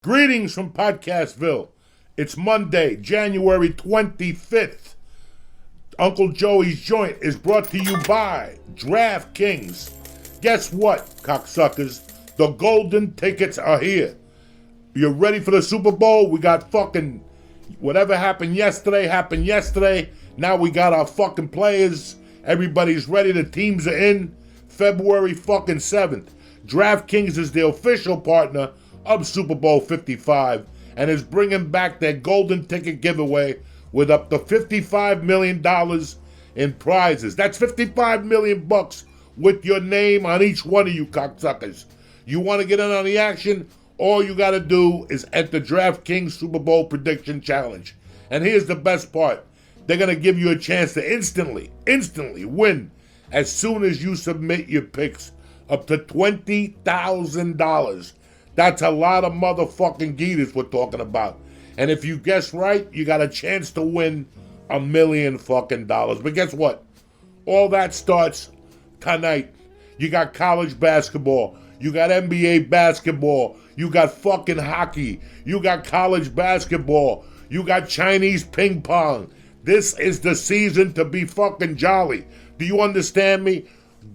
Greetings from Podcastville. It's Monday, January 25th. Uncle Joey's Joint is brought to you by DraftKings. Guess what, cocksuckers? The golden tickets are here. You ready for the Super Bowl? We got fucking whatever happened yesterday. Now we got our fucking players. Everybody's ready. The teams are in. February fucking 7th. DraftKings is the official partner of Super Bowl 55 and is bringing back their golden ticket giveaway with up to $55 million in prizes. That's $55 million bucks with your name on each one of you cocksuckers. You want to get in on the action? All you got to do is enter DraftKings Super Bowl Prediction Challenge. And here's the best part. They're going to give you a chance to instantly win as soon as you submit your picks up to $20,000. That's a lot of motherfucking geeters we're talking about. And if you guess right, you got a chance to win $1 million fucking dollars. But guess what? All that starts tonight. You got college basketball. You got NBA basketball. You got fucking hockey. You got college basketball. You got Chinese ping pong. This is the season to be fucking jolly. Do you understand me?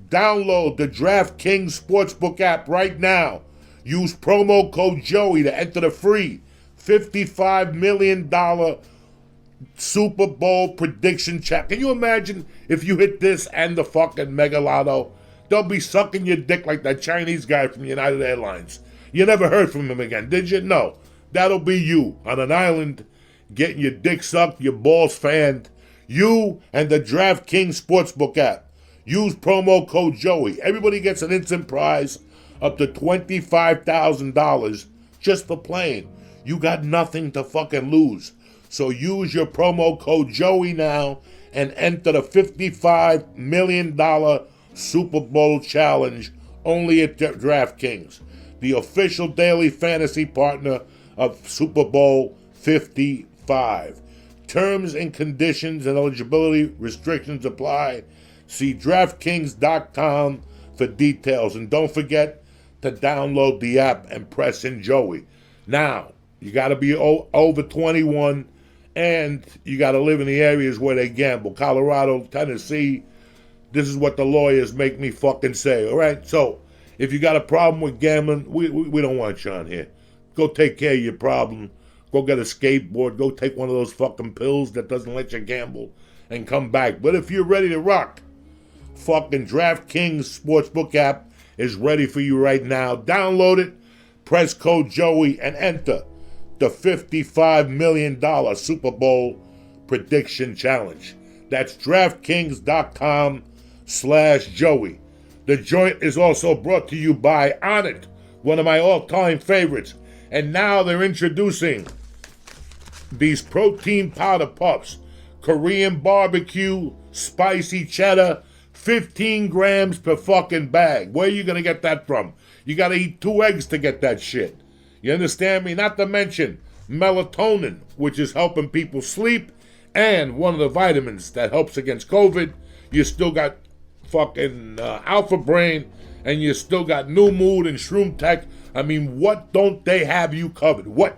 Download the DraftKings Sportsbook app right now. Use promo code Joey to enter the free $55 million Super Bowl prediction check. Can you imagine if you hit this and the fucking Mega Lotto? They'll be sucking your dick like that Chinese guy from United Airlines. You never heard from him again, did you? No. That'll be you on an island getting your dick sucked, your balls fanned. You and the DraftKings Sportsbook app. Use promo code Joey. Everybody gets an instant prize up to $25,000 just for playing. You got nothing to fucking lose. So use your promo code Joey now and enter the $55 million Super Bowl challenge only at DraftKings, the official daily fantasy partner of Super Bowl 55. Terms and conditions and eligibility restrictions apply. See DraftKings.com for details. And don't forget to download the app and press in Joey. Now, you got to be over 21 and you got to live in the areas where they gamble. Colorado, Tennessee, this is what the lawyers make me fucking say, all right? So, if you got a problem with gambling, we don't want you on here. Go take care of your problem. Go get a skateboard. Go take one of those fucking pills that doesn't let you gamble and come back. But if you're ready to rock, fucking DraftKings Sportsbook app is ready for you right now. Download it, press code Joey, and enter the $55 million Super Bowl Prediction Challenge. That's DraftKings.com/Joey. The joint is also brought to you by Onnit, one of my all-time favorites. And now they're introducing these protein powder puffs. Korean barbecue, spicy cheddar, 15 grams per fucking bag. Where are you going to get that from? You got to eat 2 eggs to get that shit. You understand me? Not to mention melatonin, which is helping people sleep, and one of the vitamins that helps against COVID. You still got fucking Alpha Brain, and you still got New Mood and Shroom Tech. I mean, what don't they have you covered? What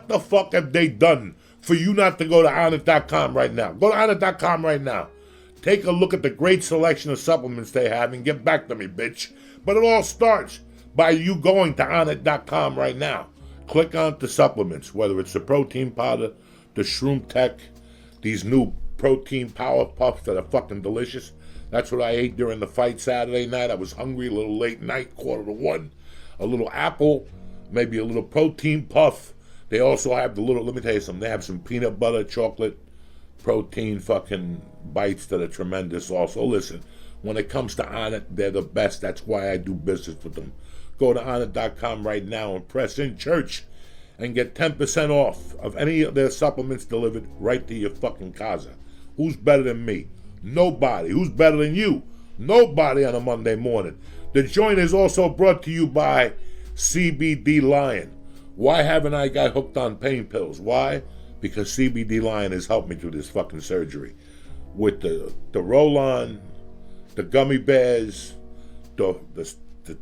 the fuck have they done for you not to go to Onnit.com right now? Go to Onnit.com right now. Take a look at the great selection of supplements they have and get back to me, bitch. But it all starts by you going to Onnit.com right now. Click on the supplements, whether it's the protein powder, the Shroom Tech, these new protein power puffs that are fucking delicious. That's what I ate during the fight Saturday night. I was hungry, a little late night, 1:45. A little apple, maybe a little protein puff. They also have the little, let me tell you something, they have some peanut butter, chocolate, protein fucking bites that are tremendous also. Listen, when it comes to Onnit, they're the best. That's why I do business with them. Go to Onnit.com right now and press in church and get 10% off of any of their supplements delivered right to your fucking casa. Who's better than me? Nobody. Who's better than you? Nobody on a Monday morning. The joint is also brought to you by CBD Lion. Why haven't I got hooked on pain pills? Why? Because CBD Lion has helped me through this fucking surgery. With the roll-on, the gummy bears, the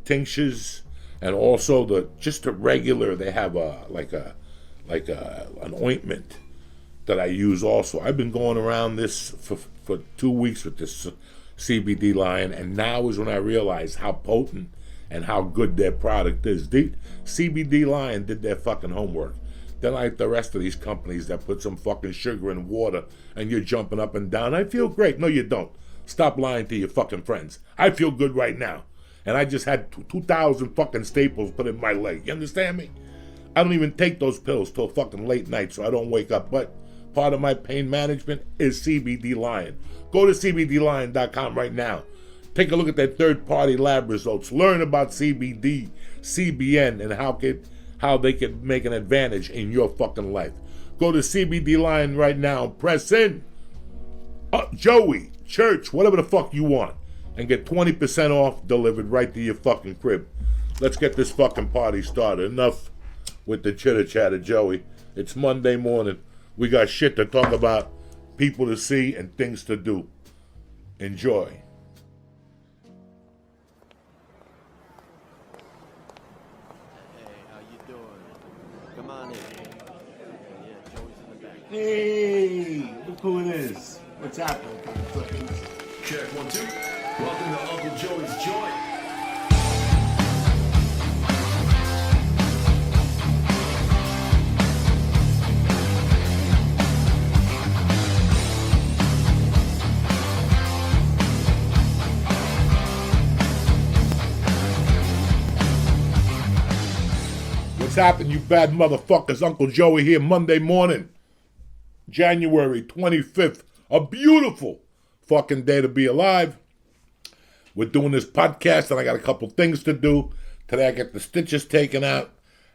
tinctures, And also just the regular, they have an ointment that I use also. I've been going around this for 2 weeks with this CBD Lion, and now is when I realize how potent and how good their product is. The CBD Lion did their fucking homework. They're like the rest of these companies that put some fucking sugar in water and you're jumping up and down. I feel great. No, you don't. Stop lying to your fucking friends. I feel good right now. And I just had 2,000 fucking staples put in my leg. You understand me? I don't even take those pills till fucking late night so I don't wake up. But part of my pain management is CBD Lion. Go to CBDLion.com right now. Take a look at their third-party lab results. Learn about CBD, CBN, and how they can make an advantage in your fucking life. Go to CBD Lion right now. Press in. Joey, Church, whatever the fuck you want. And get 20% off delivered right to your fucking crib. Let's get this fucking party started. Enough with the chitter-chatter, Joey. It's Monday morning. We got shit to talk about, people to see, and things to do. Enjoy. Hey, how you doing? Come on in. Yeah, Joey's in the back. Hey, look who it is. What's happening, cocksuckers? Check 1, 2. Welcome to Uncle Joey's Joint. What's happening, you bad motherfuckers? Uncle Joey here, Monday morning, January 25th. A beautiful fucking day to be alive. We're doing this podcast, and I got a couple things to do. Today I get the stitches taken out,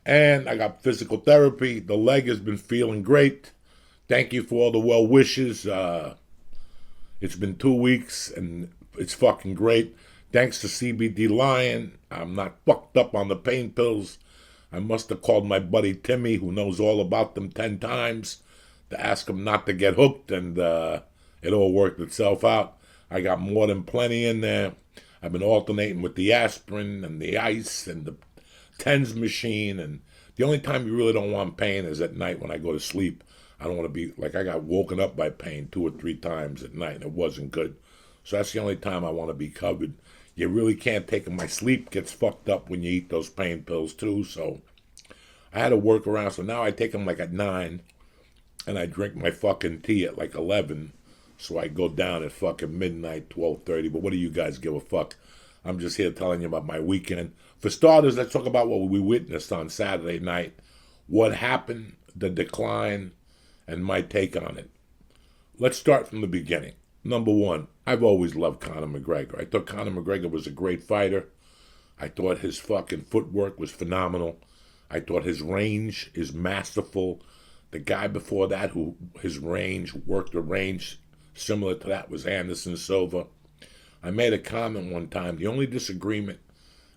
and I got physical therapy. The leg has been feeling great. Thank you for all the well wishes. It's been 2 weeks, and it's fucking great. Thanks to CBD Lion, I'm not fucked up on the pain pills. I must have called my buddy Timmy, who knows all about them, 10 times to ask him not to get hooked, and it all worked itself out. I got more than plenty in there. I've been alternating with the aspirin and the ice and the TENS machine, and the only time you really don't want pain is at night when I go to sleep. I don't want to be, like, I got woken up by pain 2 or 3 times at night, and it wasn't good. So that's the only time I want to be covered. You really can't take them. My sleep gets fucked up when you eat those pain pills too, so I had to work around. So now I take them like at 9, and I drink my fucking tea at like 11, so I go down at fucking midnight, 12:30. But what do you guys give a fuck? I'm just here telling you about my weekend. For starters, let's talk about what we witnessed on Saturday night, what happened, the decline, and my take on it. Let's start from the beginning. Number one, I've always loved Conor McGregor. I thought Conor McGregor was a great fighter. I thought his fucking footwork was phenomenal. I thought his range is masterful. The guy before that who his range, worked the range similar to that, was Anderson Silva. I made a comment one time. The only disagreement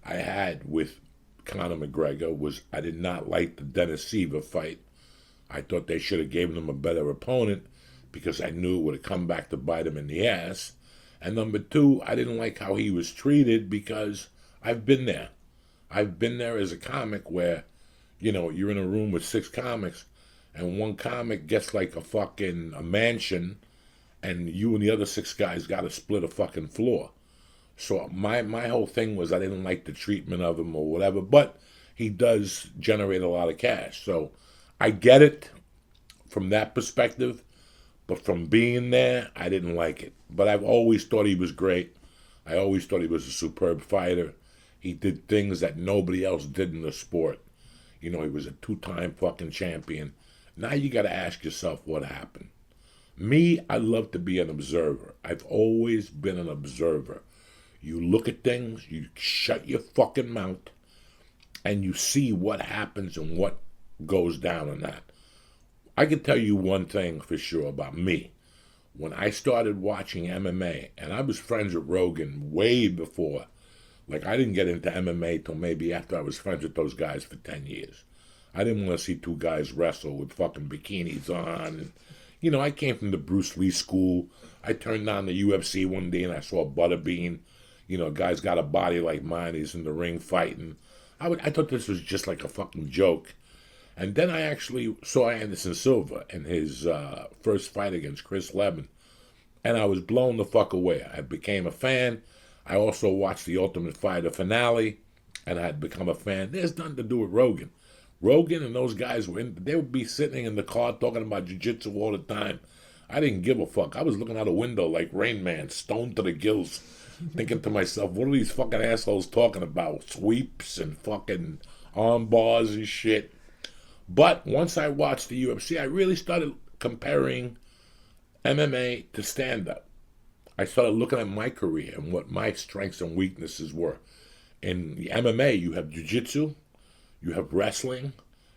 I had with Conor McGregor was I did not like the Dennis Siver fight. I thought they should have given him a better opponent because I knew it would have come back to bite him in the ass. And number two, I didn't like how he was treated because I've been there. I've been there as a comic where, you know, you're in a room with 6 comics and one comic gets like a mansion and you and the other 6 guys got to split a fucking floor. So my whole thing was I didn't like the treatment of him or whatever, but he does generate a lot of cash. So I get it from that perspective. But from being there, I didn't like it. But I've always thought he was great. I always thought he was a superb fighter. He did things that nobody else did in the sport. You know, he was a 2-time fucking champion. Now you got to ask yourself what happened. Me, I love to be an observer. I've always been an observer. You look at things, you shut your fucking mouth, and you see what happens and what goes down in that. I can tell you one thing for sure about me. When I started watching MMA, and I was friends with Rogan way before, like I didn't get into MMA till maybe after I was friends with those guys for 10 years. I didn't want to see 2 guys wrestle with fucking bikinis on. And, you know, I came from the Bruce Lee school. I turned on the UFC one day and I saw Butterbean. You know, a guy's got a body like mine. He's in the ring fighting. I thought this was just like a fucking joke. And then I actually saw Anderson Silva in his first fight against Chris Leben. And I was blown the fuck away. I became a fan. I also watched the Ultimate Fighter finale, and I had become a fan. There's nothing to do with Rogan. Rogan and those guys they would be sitting in the car talking about jiu-jitsu all the time. I didn't give a fuck. I was looking out a window like Rain Man, stoned to the gills, thinking to myself, what are these fucking assholes talking about? Sweeps and fucking arm bars and shit. But once I watched the UFC, I really started comparing MMA to stand-up. I started looking at my career and what my strengths and weaknesses were. In the MMA, you have jiu-jitsu, you have wrestling,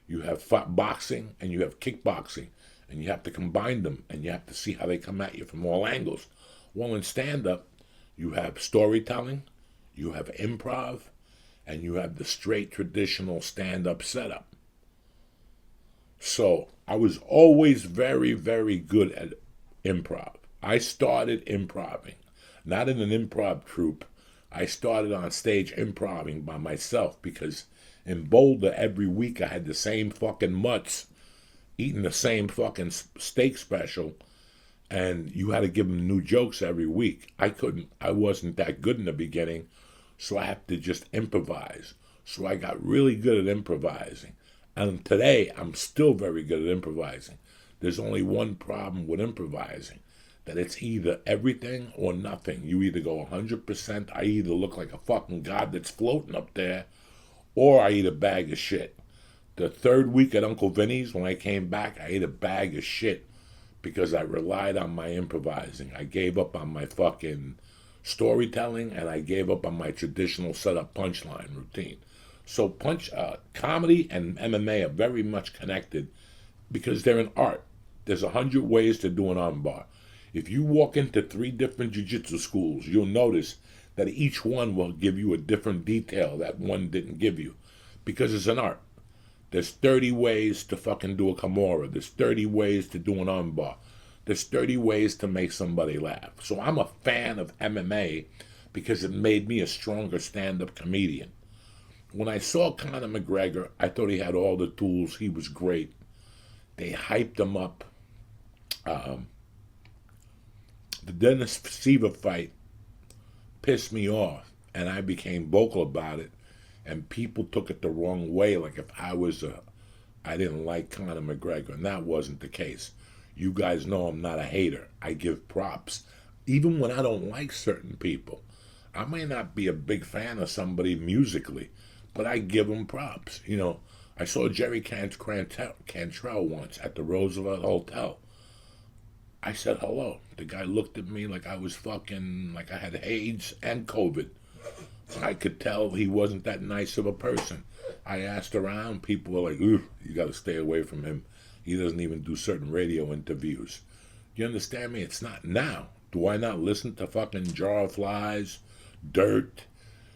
you have boxing, and you have kickboxing. And you have to combine them, and you have to see how they come at you from all angles. Well, in stand-up, you have storytelling, you have improv, and you have the straight traditional stand-up setup. So I was always very, very good at improv. I started improving, not in an improv troupe. I started on stage improving by myself because in Boulder every week I had the same fucking mutts eating the same fucking steak special, and you had to give them new jokes every week. I wasn't that good in the beginning, so I had to just improvise. So I got really good at improvising. And today, I'm still very good at improvising. There's only one problem with improvising, that it's either everything or nothing. You either go 100%, I either look like a fucking god that's floating up there, or I eat a bag of shit. The third week at Uncle Vinny's, when I came back, I ate a bag of shit because I relied on my improvising. I gave up on my fucking storytelling, and I gave up on my traditional setup punchline routine. So comedy and MMA are very much connected because they're an art. There's 100 ways to do an armbar. If you walk into 3 different jiu-jitsu schools, you'll notice that each one will give you a different detail that one didn't give you because it's an art. There's 30 ways to fucking do a Kimura. There's 30 ways to do an armbar. There's 30 ways to make somebody laugh. So I'm a fan of MMA because it made me a stronger stand-up comedian. When I saw Conor McGregor, I thought he had all the tools. He was great. They hyped him up. The Dennis Siver fight pissed me off, and I became vocal about it. And people took it the wrong way, like if I didn't like Conor McGregor, and that wasn't the case. You guys know I'm not a hater. I give props. Even when I don't like certain people. I may not be a big fan of somebody musically, but I give them props. You know, I saw Jerry Cantrell once at the Roosevelt Hotel. I said hello. The guy looked at me like I was fucking, like I had AIDS and COVID. I could tell he wasn't that nice of a person. I asked around, people were like, "Ooh, you got to stay away from him. He doesn't even do certain radio interviews." You understand me? It's not now. Do I not listen to fucking Jar of Flies, Dirt,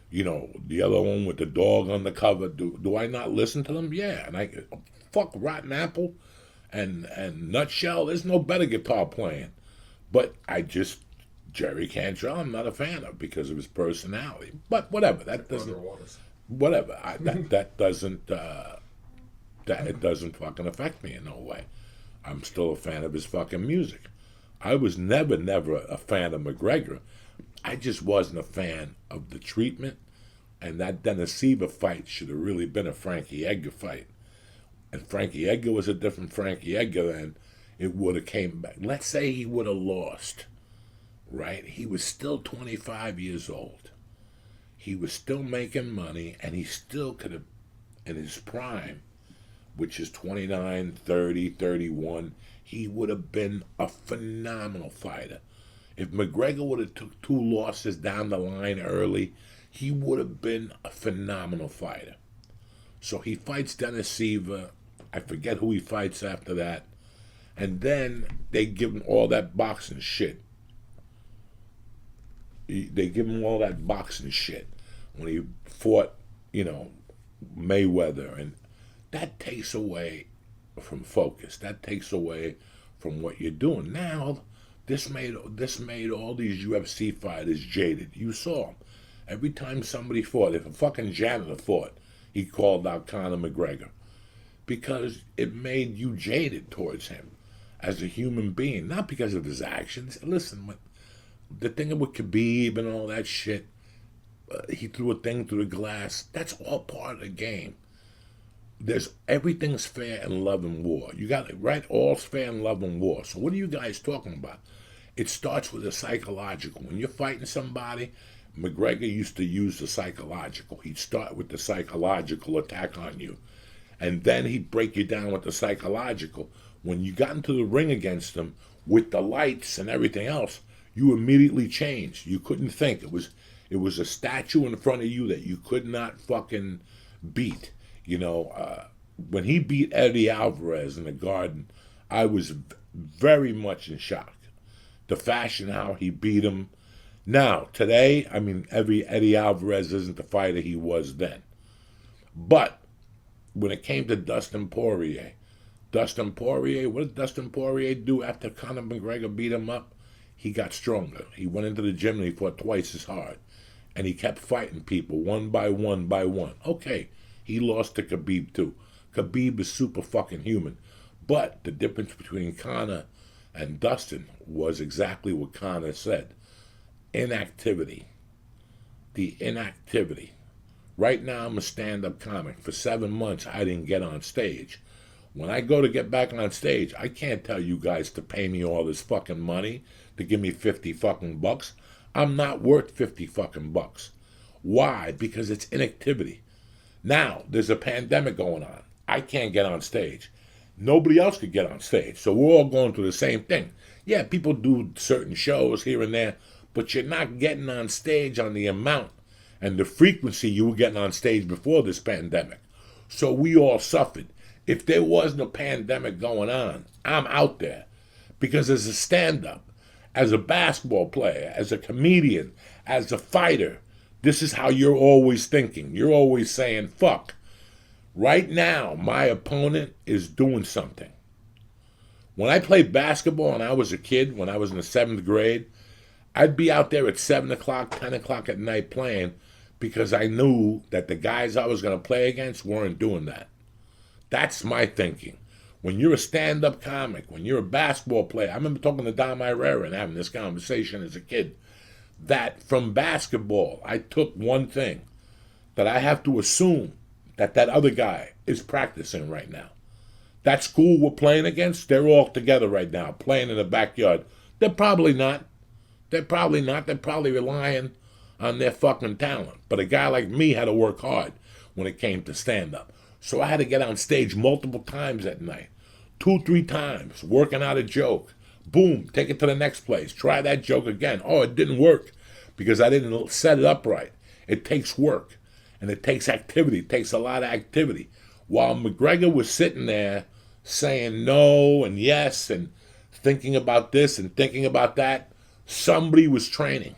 you know, the other one with the dog on the cover? Do I not listen to them? Yeah. And fuck Rotten Apple and Nutshell. There's no better guitar playing. But Jerry Cantrell, I'm not a fan of because of his personality. But whatever, that doesn't. Whatever, that doesn't. It doesn't fucking affect me in no way. I'm still a fan of his fucking music. I was never a fan of McGregor. I just wasn't a fan of the treatment, and that Dennis Siver fight should have really been a Frankie Edgar fight. And Frankie Edgar was a different Frankie Edgar, and it would have came back. Let's say he would have lost. Right? He was still 25 years old. He was still making money, and he still could have, in his prime, which is 29, 30, 31, he would have been a phenomenal fighter. If McGregor would have took 2 losses down the line early, he would have been a phenomenal fighter. So he fights Dennis Siver. I forget who he fights after that. And then they give him all that boxing shit. They give him all that boxing shit when he fought, you know, Mayweather, and that takes away from focus. That takes away from what you're doing. Now, this made all these UFC fighters jaded. You saw them. Every time somebody fought, if a fucking janitor fought, he called out Conor McGregor, because it made you jaded towards him as a human being, not because of his actions. Listen, the thing with Khabib and all that shit, he threw a thing through the glass. That's all part of the game. Everything's fair in love and war. You got it right. All's fair in love and war. So what are you guys talking about? It starts with the psychological. When you're fighting somebody, McGregor used to use the psychological. He'd start with the psychological attack on you, and then he'd break you down with the psychological. When you got into the ring against him with the lights and everything else, you immediately changed. You couldn't think. It was a statue in front of you that you could not fucking beat. When he beat Eddie Alvarez in the Garden, I was very much in shock. The fashion how he beat him. Now, today, Eddie Alvarez isn't the fighter he was then. But when it came to Dustin Poirier, what did Dustin Poirier do after Conor McGregor beat him up? He got stronger. He went into the gym and he fought twice as hard. And he kept fighting people one by one by one. Okay, he lost to Khabib too. Khabib is super fucking human. But the difference between Conor and Dustin was exactly what Conor said. Inactivity. The inactivity. Right now I'm a stand-up comic. For 7 months I didn't get on stage. When I go to get back on stage, I can't tell you guys to pay me all this fucking money, to give me 50 fucking bucks. I'm not worth 50 fucking bucks. Why? Because it's inactivity. Now, there's a pandemic going on. I can't get on stage. Nobody else could get on stage. So we're all going through the same thing. Yeah, people do certain shows here and there, but you're not getting on stage on the amount and the frequency you were getting on stage before this pandemic. So we all suffered. If there wasn't a pandemic going on, I'm out there. Because as a stand-up, as a basketball player, as a comedian, as a fighter, this is how you're always thinking. You're always saying, fuck. Right now, my opponent is doing something. When I played basketball and I was a kid, when I was in the 7th grade, I'd be out there at 7 o'clock, 10 o'clock at night playing because I knew that the guys I was going to play against weren't doing that. That's my thinking. When you're a stand-up comic, when you're a basketball player, I remember talking to Dom Irera and having this conversation as a kid, that from basketball, I took one thing, that I have to assume that other guy is practicing right now. That school we're playing against, they're all together right now, playing in the backyard. They're probably not. They're probably relying on their fucking talent. But a guy like me had to work hard when it came to stand-up. So I had to get on stage multiple times at night. 2-3 times, working out a joke. Boom, take it to the next place. Try that joke again. Oh, it didn't work because I didn't set it up right. It takes work, and it takes activity. It takes a lot of activity. While McGregor was sitting there saying no and yes and thinking about this and thinking about that, somebody was training.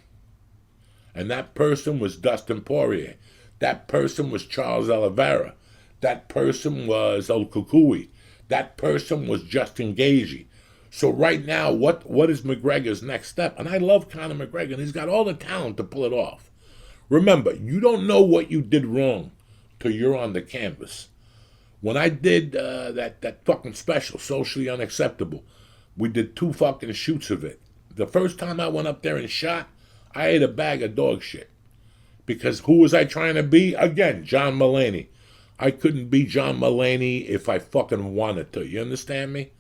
And that person was Dustin Poirier. That person was Charles Oliveira. That person was El Kukui. That person was Justin Gaethje. So right now, what is McGregor's next step? And I love Conor McGregor, and he's got all the talent to pull it off. Remember, you don't know what you did wrong till you're on the canvas. When I did that fucking special, Socially Unacceptable, we did 2 fucking shoots of it. The first time I went up there and shot, I ate a bag of dog shit. Because who was I trying to be? Again, John Mulaney. I couldn't be John Mulaney if I fucking wanted to. You understand me?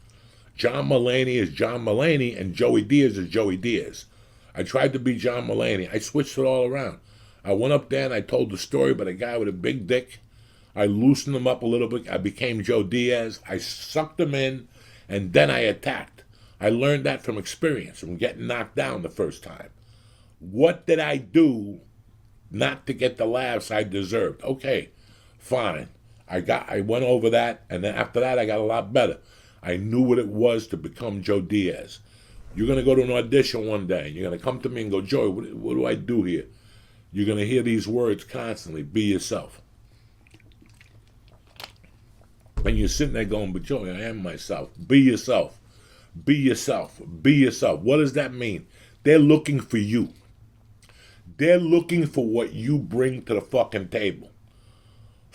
John Mulaney is John Mulaney and Joey Diaz is Joey Diaz. I tried to be John Mulaney. I switched it all around. I went up there and I told the story about a guy with a big dick. I loosened him up a little bit. I became Joe Diaz. I sucked him in and then I attacked. I learned that from experience, from getting knocked down the first time. What did I do not to get the laughs I deserved? Okay. Fine. I went over that, and then after that I got a lot better. I knew what it was to become Joe Diaz. You're going to go to an audition one day, and you're going to come to me and go, Joey, what do I do here? You're going to hear these words constantly. Be yourself. And you're sitting there going, but Joey, I am myself. Be yourself. Be yourself. Be yourself. What does that mean? They're looking for you. They're looking for what you bring to the fucking table.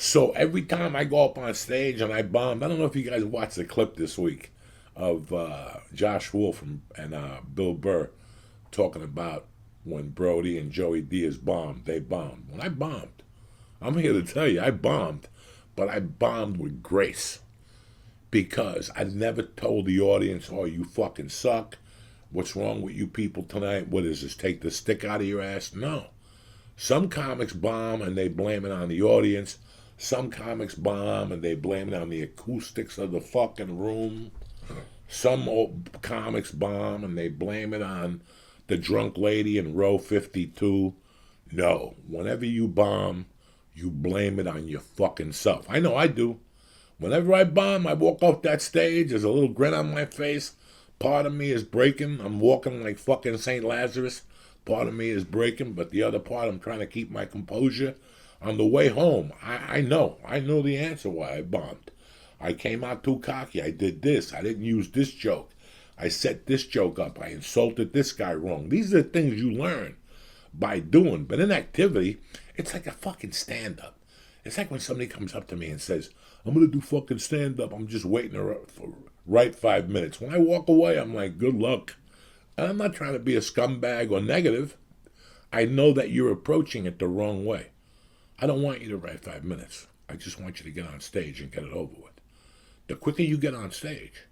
So every time I go up on stage and I bombed, I don't know if you guys watched the clip this week of Josh Wolf and Bill Burr talking about when Brody and Joey Diaz bombed. They bombed. When I bombed, I'm here to tell you, I bombed, but I bombed with grace because I never told the audience, oh, you fucking suck. What's wrong with you people tonight? What is this, take the stick out of your ass? No. Some comics bomb and they blame it on the audience. Some comics bomb and they blame it on the acoustics of the fucking room. Some comics bomb and they blame it on the drunk lady in row 52. No, whenever you bomb, you blame it on your fucking self. I know I do. Whenever I bomb, I walk off that stage, there's a little grin on my face. Part of me is breaking. I'm walking like fucking St. Lazarus. Part of me is breaking, but the other part, I'm trying to keep my composure. On the way home, I know the answer why I bombed. I came out too cocky. I did this. I didn't use this joke. I set this joke up. I insulted this guy wrong. These are the things you learn by doing. But in activity, it's like a fucking stand-up. It's like when somebody comes up to me and says, I'm going to do fucking stand-up. I'm just waiting for right 5 minutes. When I walk away, I'm like, good luck. And I'm not trying to be a scumbag or negative. I know that you're approaching it the wrong way. I don't want you to write 5 minutes. I just want you to get on stage and get it over with. The quicker you get on stage,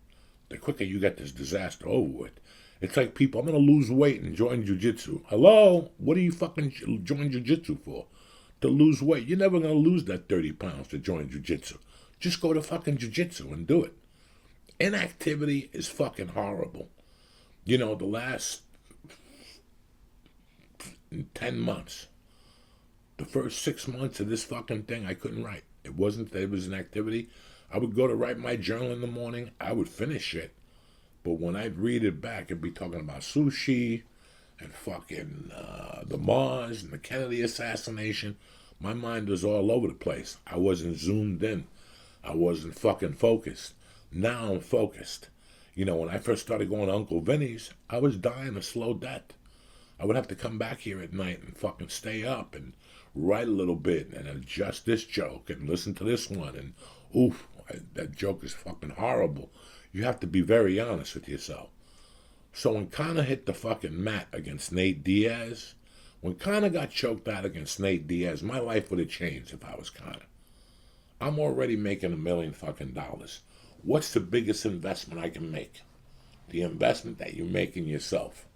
the quicker you get this disaster over with. It's like people, I'm going to lose weight and join jiu-jitsu. Hello? What do you fucking join jiu-jitsu for? To lose weight. You're never going to lose that 30 pounds to join jiu-jitsu. Just go to fucking jiu-jitsu and do it. Inactivity is fucking horrible. You know, the last 10 months, the first 6 months of this fucking thing, I couldn't write. It wasn't that it was an activity. I would go to write my journal in the morning. I would finish it. But when I'd read it back, it'd be talking about sushi and fucking the Mars and the Kennedy assassination. My mind was all over the place. I wasn't zoomed in. I wasn't fucking focused. Now I'm focused. You know, when I first started going to Uncle Vinny's, I was dying a slow death. I would have to come back here at night and fucking stay up and write a little bit and adjust this joke and listen to this one. And, oof, that joke is fucking horrible. You have to be very honest with yourself. So when Conor hit the fucking mat against Nate Diaz, when Conor got choked out against Nate Diaz, my life would have changed if I was Conor. I'm already making $1 million fucking dollars. What's the biggest investment I can make? The investment that you make in yourself.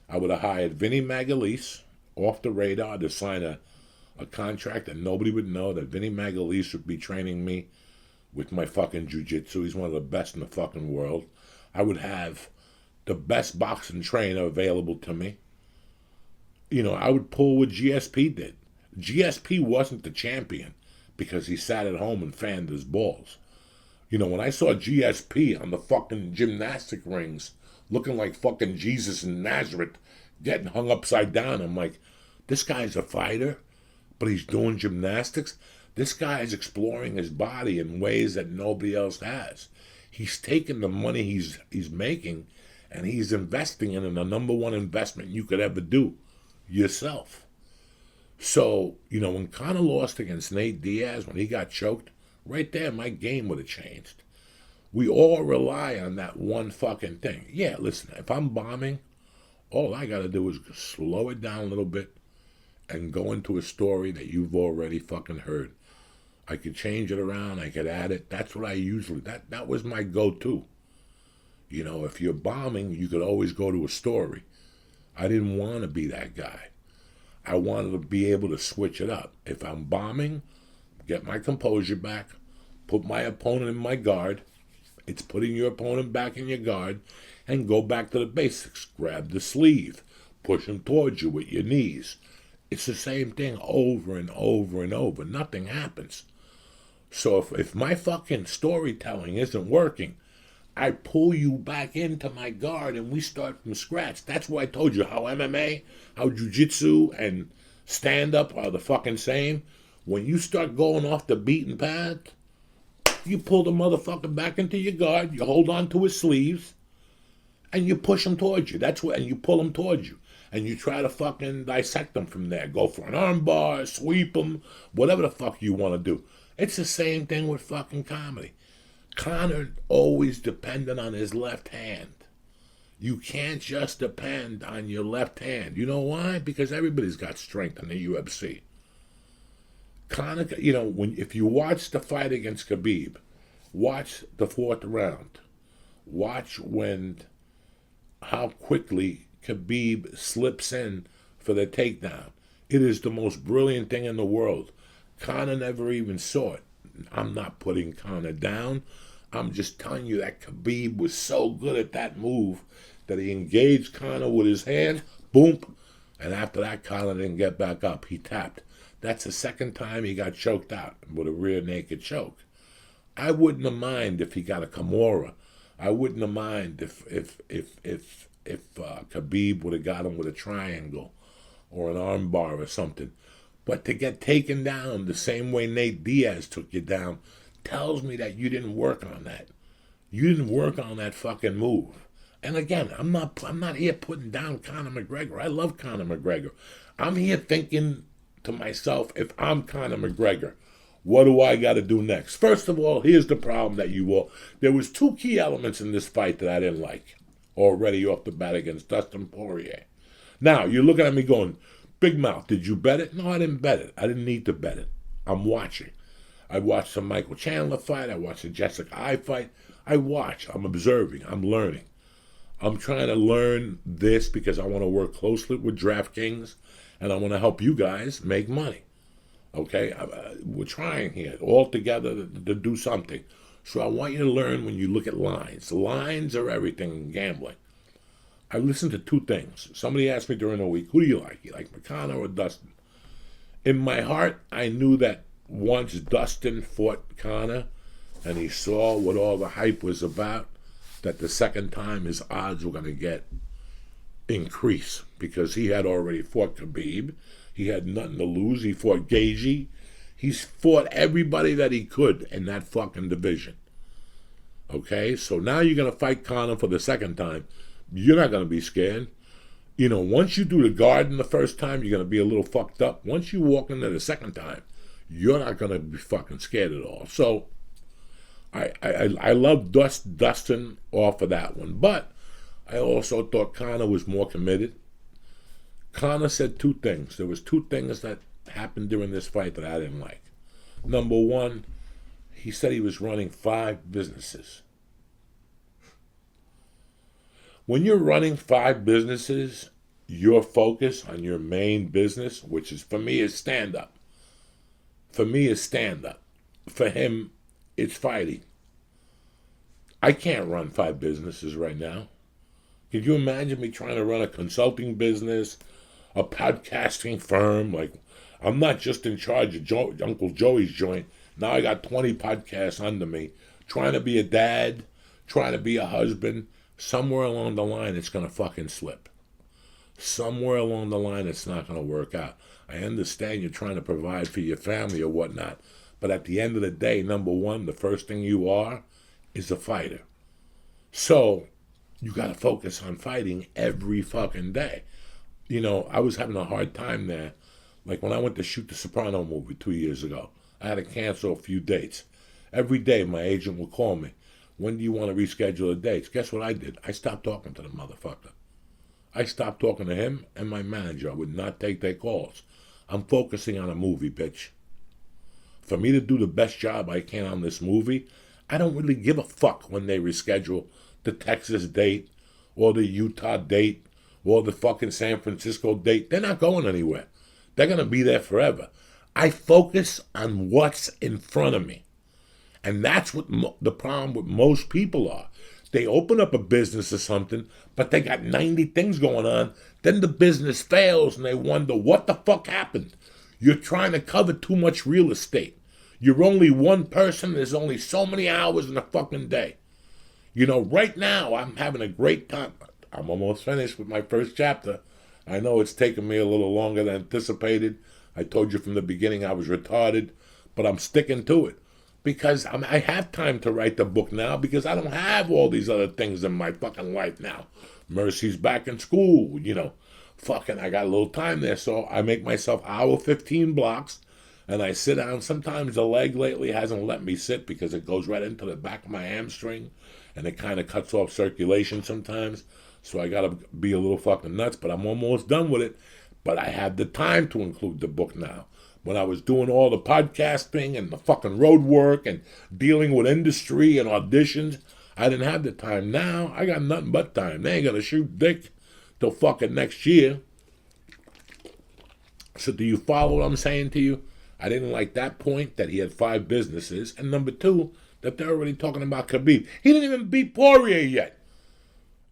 I would have hired Vinny Magalese off the radar to sign a contract that nobody would know, that Vinny Magalese would be training me with my fucking jiu-jitsu. He's one of the best in the fucking world. I would have the best boxing trainer available to me. You know, I would pull what GSP did. GSP wasn't the champion because he sat at home and fanned his balls. You know, when I saw GSP on the fucking gymnastic rings looking like fucking Jesus in Nazareth getting hung upside down, I'm like, this guy's a fighter, but he's doing gymnastics. This guy is exploring his body in ways that nobody else has. He's taking the money he's making and he's investing in the number one investment you could ever do, yourself. So, you know, when Conor lost against Nate Diaz, when he got choked, right there, my game would have changed. We all rely on that one fucking thing. Yeah, listen, if I'm bombing, all I got to do is slow it down a little bit and go into a story that you've already fucking heard. I could change it around. I could add it. That's what I usually, that was my go-to. You know, if you're bombing, you could always go to a story. I didn't want to be that guy. I wanted to be able to switch it up. If I'm bombing, get my composure back, put my opponent in my guard. It's putting your opponent back in your guard, and go back to the basics. Grab the sleeve. Push him towards you with your knees. It's the same thing over and over and over. Nothing happens. So if my fucking storytelling isn't working, I pull you back into my guard and we start from scratch. That's why I told you how MMA, how jiu-jitsu, and stand-up are the fucking same. When you start going off the beaten path, you pull the motherfucker back into your guard, you hold on to his sleeves, and you push him towards you. That's what, and you pull him towards you. and you try to fucking dissect them from there. Go for an armbar, sweep them, whatever the fuck you want to do. It's the same thing with fucking comedy. Conor always depended on his left hand. You can't just depend on your left hand. You know why? Because everybody's got strength in the UFC. Conor, if you watch the fight against Khabib, watch the 4th round. Watch how quickly Khabib slips in for the takedown. It is the most brilliant thing in the world. Conor never even saw it. I'm not putting Conor down. I'm just telling you that Khabib was so good at that move that he engaged Conor with his hand, boom, and after that, Conor didn't get back up. He tapped. That's the second time he got choked out with a rear naked choke. I wouldn't have mind if he got a Kimura. I wouldn't have mind if Khabib would have got him with a triangle or an armbar or something. But to get taken down the same way Nate Diaz took you down tells me that you didn't work on that. You didn't work on that fucking move. And again, I'm not here putting down Conor McGregor. I love Conor McGregor. I'm here thinking to myself, if I'm Conor McGregor, what do I got to do next? First of all, here's the problem there was 2 key elements in this fight that I didn't like already off the bat against Dustin Poirier. Now, you're looking at me going, Big Mouth, did you bet it? No, I didn't bet it. I didn't need to bet it. I'm watching. I watched the Michael Chandler fight. I watched the Jessica I fight. I'm observing. I'm learning. I'm trying to learn this because I want to work closely with DraftKings and I want to help you guys make money. Okay? We're trying here all together to do something. So I want you to learn when you look at lines. Lines are everything in gambling. I listened to 2 things. Somebody asked me during the week, who do you like? You like McConnell or Dustin? In my heart, I knew that once Dustin fought Conor and he saw what all the hype was about, that the second time his odds were going to get increased because he had already fought Khabib. He had nothing to lose. He fought Gaethje. He's fought everybody that he could in that fucking division. Okay? So now you're going to fight Conor for the second time. You're not going to be scared. Once you do the Garden the first time, you're going to be a little fucked up. Once you walk in there the second time, you're not going to be fucking scared at all. So I love Dustin off of that one. But I also thought Conor was more committed. Conor said 2 things. There was 2 things that happened during this fight that I didn't like. Number 1, he said he was running 5 businesses. When you're running 5 businesses, your focus on your main business, which is, for me, is stand-up. For him, it's fighting. I can't run 5 businesses right now. Could you imagine me trying to run a consulting business, a podcasting firm? Like, I'm not just in charge of Uncle Joey's joint. Now I got 20 podcasts under me, trying to be a dad, trying to be a husband. Somewhere along the line, it's going to fucking slip. Somewhere along the line, it's not going to work out. I understand you're trying to provide for your family or whatnot, but at the end of the day, number 1, the first thing you are is a fighter. So you got to focus on fighting every fucking day. I was having a hard time there. Like when I went to shoot the Soprano movie 2 years ago, I had to cancel a few dates. Every day my agent would call me. When do you want to reschedule the dates? Guess what I did? I stopped talking to the motherfucker. I stopped talking to him and my manager. I would not take their calls. I'm focusing on a movie, bitch. For me to do the best job I can on this movie, I don't really give a fuck when they reschedule the Texas date or the Utah date or the fucking San Francisco date. They're not going anywhere. They're going to be there forever. I focus on what's in front of me. And that's what the problem with most people are. They open up a business or something, but they got 90 things going on. Then the business fails and they wonder, what the fuck happened? You're trying to cover too much real estate. You're only one person. There's only so many hours in a fucking day. Right now, I'm having a great time. I'm almost finished with my first chapter. I know it's taken me a little longer than anticipated. I told you from the beginning I was retarded, but I'm sticking to it. Because I have time to write the book now because I don't have all these other things in my fucking life now. Mercy's back in school, fucking, I got a little time there, so I make myself hour 15 blocks, and I sit down. Sometimes the leg lately hasn't let me sit because it goes right into the back of my hamstring, and it kind of cuts off circulation sometimes. So I gotta be a little fucking nuts, but I'm almost done with it. But I have the time to include the book now. When I was doing all the podcasting and the fucking road work and dealing with industry and auditions, I didn't have the time. Now I got nothing but time. They ain't gonna shoot dick till fucking next year. So do you follow what I'm saying to you? I didn't like that point that he had 5 businesses. And number 2, that they're already talking about Khabib. He didn't even beat Poirier yet.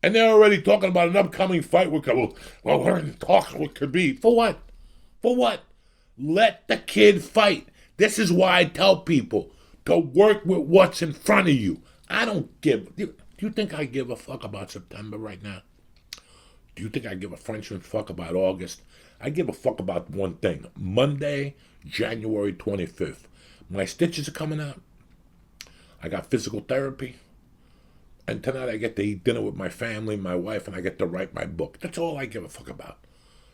And they're already talking about an upcoming fight with Khabib. Well, we're in talks with Khabib. For what? For what? Let the kid fight. This is why I tell people to work with what's in front of you. I don't give... Do you think I give a fuck about September right now? Do you think I give a Frenchman's fuck about August? I give a fuck about one thing. Monday, January 25th. My stitches are coming out. I got physical therapy. And tonight I get to eat dinner with my family, my wife, and I get to write my book. That's all I give a fuck about.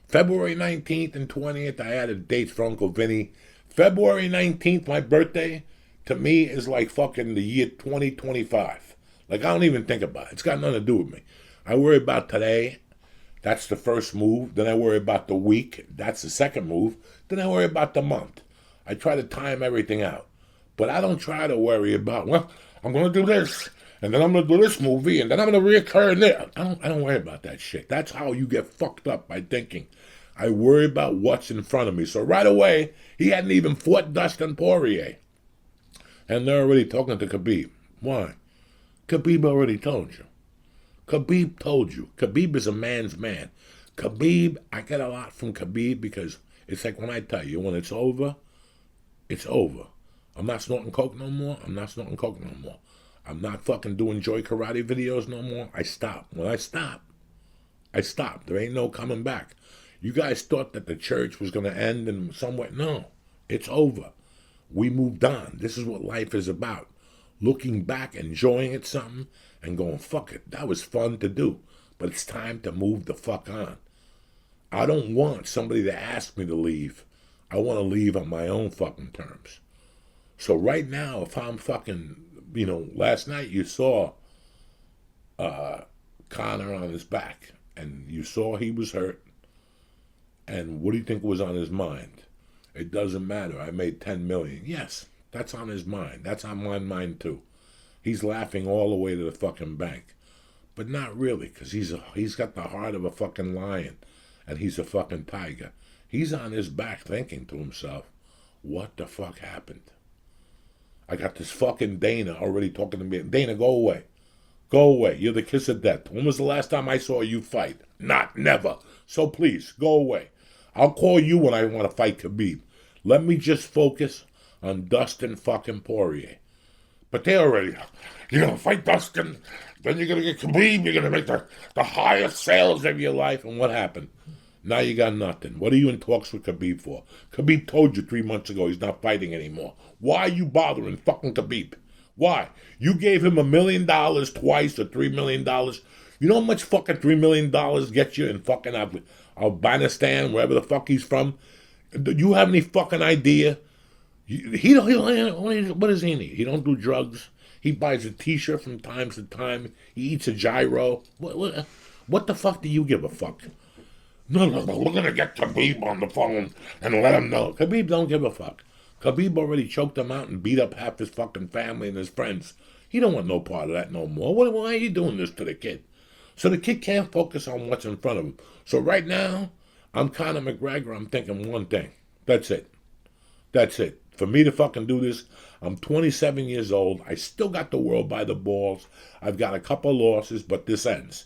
February 19th and 20th, I added dates for Uncle Vinny. February 19th, my birthday, to me is like fucking the year 2025. Like, I don't even think about it. It's got nothing to do with me. I worry about today. That's the first move. Then I worry about the week. That's the second move. Then I worry about the month. I try to time everything out. But I don't try to worry about, well, I'm going to do this. And then I'm going to do this movie. And then I'm going to reoccur in there. I don't worry about that shit. That's how you get fucked up by thinking. I worry about what's in front of me. So right away, he hadn't even fought Dustin Poirier. And they're already talking to Khabib. Why? Khabib already told you. Khabib told you. Khabib is a man's man. Khabib, I get a lot from Khabib because it's like when I tell you, when it's over, it's over. I'm not snorting coke no more. I'm not snorting coke no more. I'm not fucking doing Joy Karate videos no more. I stop. When I stop, I stop. There ain't no coming back. You guys thought that the church was going to end in some way. No, it's over. We moved on. This is what life is about. Looking back, enjoying it something, and going, fuck it. That was fun to do. But it's time to move the fuck on. I don't want somebody to ask me to leave. I want to leave on my own fucking terms. So right now, if I'm fucking, last night you saw Connor on his back, and you saw he was hurt. And what do you think was on his mind? It doesn't matter. I made $10 million. Yes, that's on his mind. That's on my mind too. He's laughing all the way to the fucking bank. But not really, because he's got the heart of a fucking lion. And he's a fucking tiger. He's on his back thinking to himself, what the fuck happened? I got this fucking Dana already talking to me. Dana, go away. Go away. You're the kiss of death. When was the last time I saw you fight? Not, never. So please, go away. I'll call you when I want to fight Khabib. Let me just focus on Dustin fucking Poirier. But they already, you're going to fight Dustin, then you're going to get Khabib, you're going to make the highest sales of your life. And what happened? Now you got nothing. What are you in talks with Khabib for? Khabib told you 3 months ago he's not fighting anymore. Why are you bothering fucking Khabib? Why? You gave him $1 million twice or $3 million. You know how much fucking $3 million gets you in fucking Afghanistan, wherever the fuck he's from? Do you have any fucking idea? What does he need? He don't do drugs. He buys a t-shirt from time to time. He eats a gyro. What the fuck do you give a fuck? No, we're going to get Khabib on the phone and let him know. Khabib don't give a fuck. Khabib already choked him out and beat up half his fucking family and his friends. He don't want no part of that no more. Why are you doing this to the kid? So the kid can't focus on what's in front of him. So right now, I'm Conor McGregor. I'm thinking one thing. That's it. That's it. For me to fucking do this, I'm 27 years old. I still got the world by the balls. I've got a couple losses, but this ends.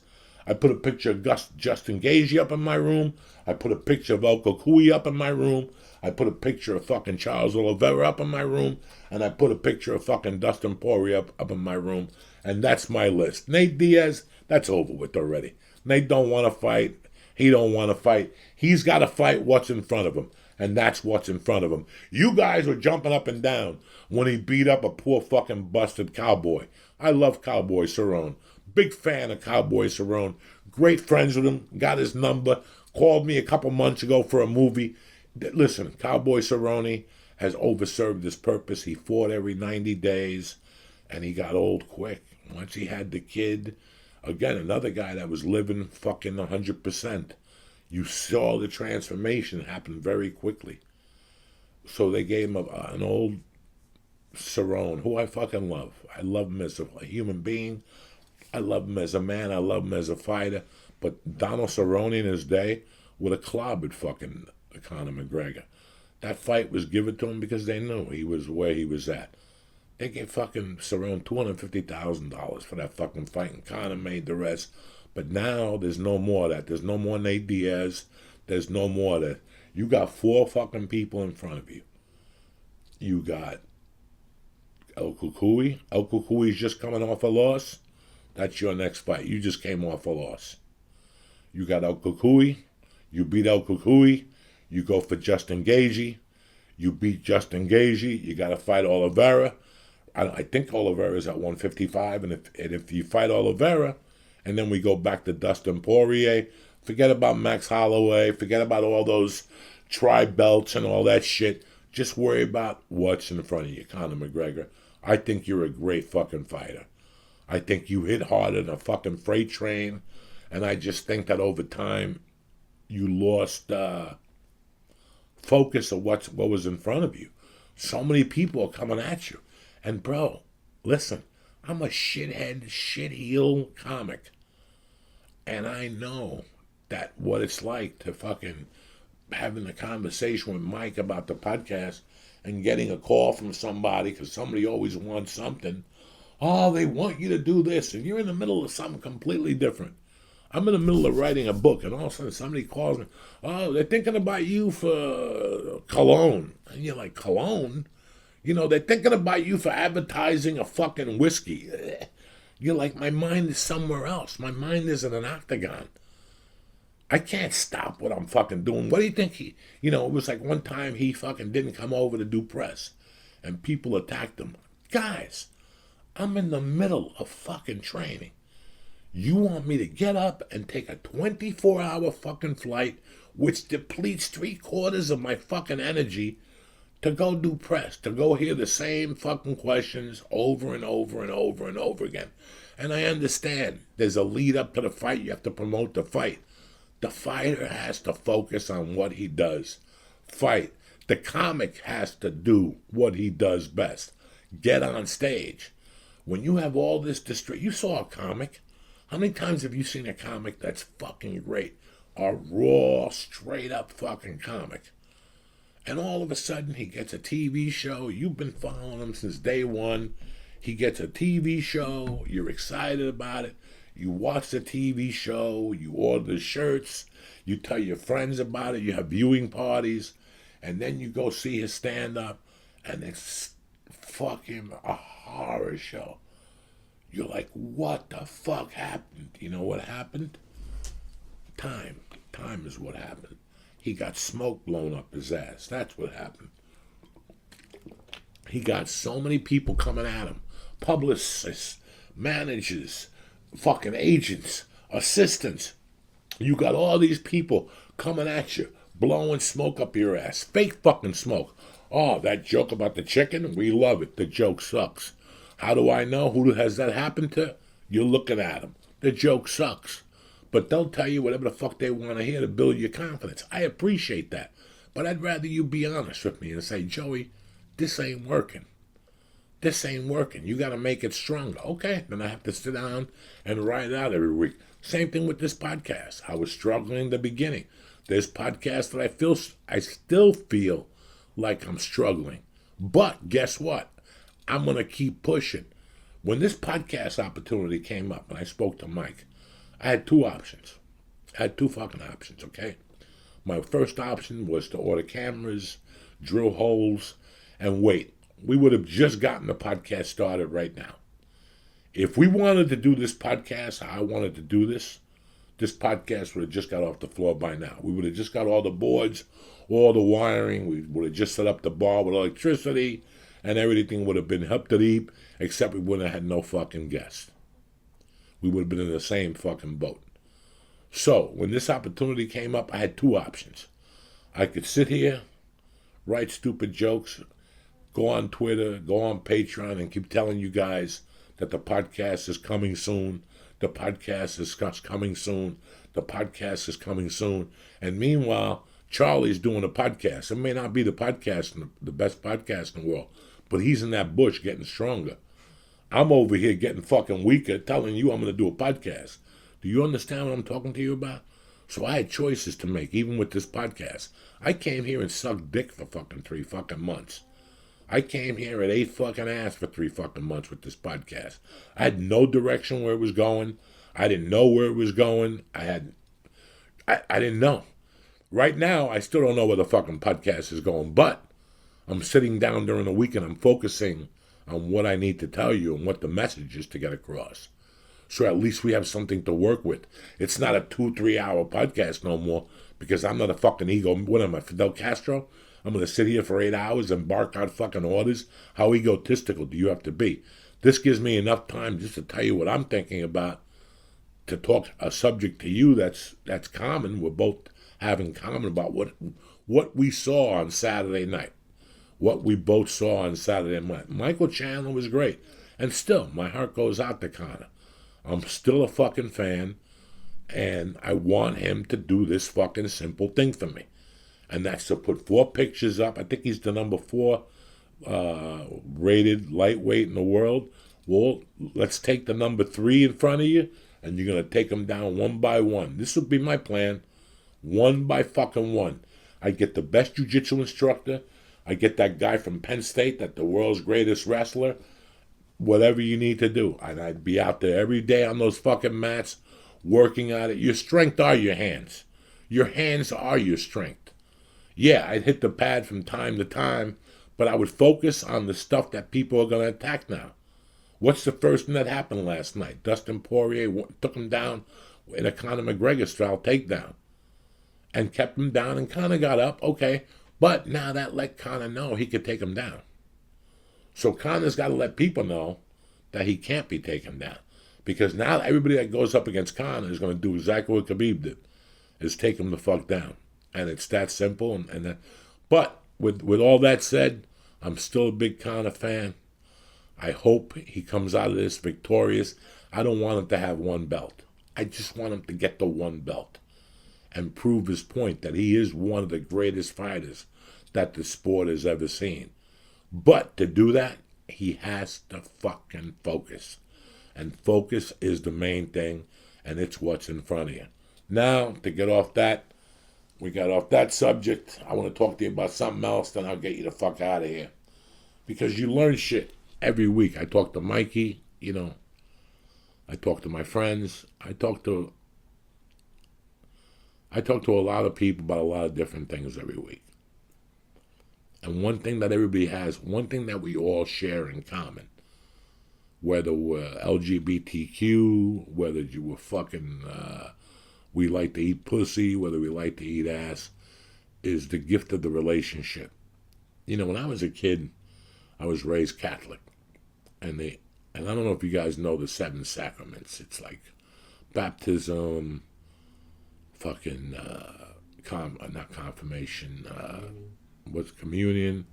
I put a picture of Justin Gagey up in my room. I put a picture of El Cucuy up in my room. I put a picture of fucking Charles Oliveira up in my room. And I put a picture of fucking Dustin Poirier up in my room. And that's my list. Nate Diaz, that's over with already. Nate don't want to fight. He don't want to fight. He's got to fight what's in front of him. And that's what's in front of him. You guys were jumping up and down when he beat up a poor fucking busted cowboy. I love Cowboy Cerrone. Big fan of Cowboy Cerrone. Great friends with him. Got his number. called me a couple months ago for a movie. Listen, Cowboy Cerrone has overserved his purpose. He fought every 90 days, and he got old quick. Once he had the kid, again, another guy that was living fucking 100%. You saw the transformation happen very quickly. So they gave him an old Cerrone, who I fucking love. I love him as a human being. I love him as a man. I love him as a fighter. But Donald Cerrone in his day would have clobbered fucking Conor McGregor. That fight was given to him because they knew he was where he was at. They gave fucking Cerrone $250,000 for that fucking fight, and Conor made the rest. But now there's no more of that. There's no more Nate Diaz. There's no more of that. You got 4 fucking people in front of you. You got El Cucuy. El Cucuy's just coming off a loss. That's your next fight. You just came off a loss. You got El Cucuy. You beat El Cucuy. You go for Justin Gaethje. You beat Justin Gaethje. You got to fight Oliveira. I think Oliveira's at 155. And if you fight Oliveira, and then we go back to Dustin Poirier, forget about Max Holloway. Forget about all those tri-belts and all that shit. Just worry about what's in front of you, Conor McGregor. I think you're a great fucking fighter. I think you hit harder than a fucking freight train. And I just think that over time, you lost focus of what was in front of you. So many people are coming at you. And bro, listen, I'm a shithead, shit-heel comic. And I know that what it's like to fucking having a conversation with Mike about the podcast and getting a call from somebody because somebody always wants something. Oh, they want you to do this, and you're in the middle of something completely different. I'm in the middle of writing a book, and all of a sudden somebody calls me. Oh, they're thinking about you for cologne. And you're like, cologne? You know, they're thinking about you for advertising a fucking whiskey. You're like, my mind is somewhere else. My mind is in an octagon. I can't stop what I'm fucking doing. What do you think it was like one time he fucking didn't come over to do press, and people attacked him. Guys, I'm in the middle of fucking training. You want me to get up and take a 24-hour fucking flight, which depletes 3/4 of my fucking energy, to go do press, to go hear the same fucking questions over and over and over and over again. And I understand there's a lead up to the fight. You have to promote the fight. The fighter has to focus on what he does. Fight. The comic has to do what he does best. Get on stage. When you have all this you saw a comic. How many times have you seen a comic that's fucking great? A raw, straight up fucking comic. And all of a sudden he gets a TV show. You've been following him since day one. He gets a TV show. You're excited about it. You watch the TV show. You order the shirts. You tell your friends about it. You have viewing parties. And then you go see his stand-up. And it's fucking a horror show. You're like, what the fuck happened? You know what happened? Time. Time is what happened. He got smoke blown up his ass. That's what happened. He got so many people coming at him. Publicists, managers, fucking agents, assistants. You got all these people coming at you, blowing smoke up your ass. Fake fucking smoke. Oh, that joke about the chicken? We love it. The joke sucks. How do I know? Who has that happened to? You're looking at them. The joke sucks. But they'll tell you whatever the fuck they want to hear to build your confidence. I appreciate that. But I'd rather you be honest with me and say, Joey, this ain't working. This ain't working. You got to make it stronger. Okay, then I have to sit down and write it out every week. Same thing with this podcast. I was struggling in the beginning. This podcast that I still feel like I'm struggling. But guess what? I'm going to keep pushing. When this podcast opportunity came up and I spoke to Mike, I had 2 options. I had 2 fucking options, okay? My first option was to order cameras, drill holes, and wait. We would have just gotten the podcast started right now. If we wanted to do this podcast, how I wanted to do this podcast would have just got off the floor by now. We would have just got all the boards, all the wiring. We would have just set up the bar with electricity, and everything would have been up to deep, except we wouldn't have had no fucking guests. We would have been in the same fucking boat. So when this opportunity came up, I had two options. I could sit here, write stupid jokes, go on Twitter, go on Patreon, and keep telling you guys that the podcast is coming soon. The podcast is coming soon. The podcast is coming soon. And meanwhile, Charlie's doing a podcast. It may not be the best podcast in the world, but he's in that bush getting stronger. I'm over here getting fucking weaker, telling you I'm going to do a podcast. Do you understand what I'm talking to you about? So I had choices to make, even with this podcast. I came here and sucked dick for fucking 3 fucking months. I came here and ate fucking ass for 3 fucking months with this podcast. I had no direction where it was going. I didn't know where it was going. I didn't know. Right now, I still don't know where the fucking podcast is going, but I'm sitting down during the week and I'm focusing on what I need to tell you and what the message is to get across. So at least we have something to work with. It's not a 2-3 hour podcast no more, because I'm not a fucking ego. What am I, Fidel Castro? I'm going to sit here for 8 hours and bark out fucking orders? How egotistical do you have to be? This gives me enough time just to tell you what I'm thinking about, to talk a subject to you that's common. We're both having common about what we saw on Saturday night. What we both saw on Saturday night. Michael Chandler was great. And still, my heart goes out to Connor. I'm still a fucking fan, and I want him to do this fucking simple thing for me. And that's to put 4 pictures up. I think he's the number 4 rated lightweight in the world. Well, let's take the number 3 in front of you, and you're going to take them down one by one. This would be my plan. One by fucking one. I get the best jiu-jitsu instructor. I get that guy from Penn State, that the world's greatest wrestler. Whatever you need to do. And I'd be out there every day on those fucking mats, working at it. Your strength are your hands. Your hands are your strength. Yeah, I'd hit the pad from time to time, but I would focus on the stuff that people are going to attack now. What's the first thing that happened last night? Dustin Poirier took him down in a Conor McGregor style takedown and kept him down, and Conor got up, okay, but now that let Conor know he could take him down. So Conor's got to let people know that he can't be taken down, because now everybody that goes up against Conor is going to do exactly what Khabib did, is take him the fuck down. And it's that simple. But with all that said, I'm still a big Conor fan. I hope he comes out of this victorious. I don't want him to have one belt. I just want him to get the one belt and prove his point that he is one of the greatest fighters that the sport has ever seen. But to do that, he has to fucking focus. And focus is the main thing, and it's what's in front of you. Now, to get off that, we got off that subject. I want to talk to you about something else, then I'll get you the fuck out of here. Because you learn shit every week. I talk to Mikey, I talk to my friends. I talk to a lot of people about a lot of different things every week. And one thing that everybody has, one thing that we all share in common, whether we're LGBTQ, whether you were fucking, we like to eat pussy, whether we like to eat ass, is the gift of the relationship. When I was a kid, I was raised Catholic. And I don't know if you guys know the 7 sacraments. It's like baptism, fucking, not confirmation, what's communion,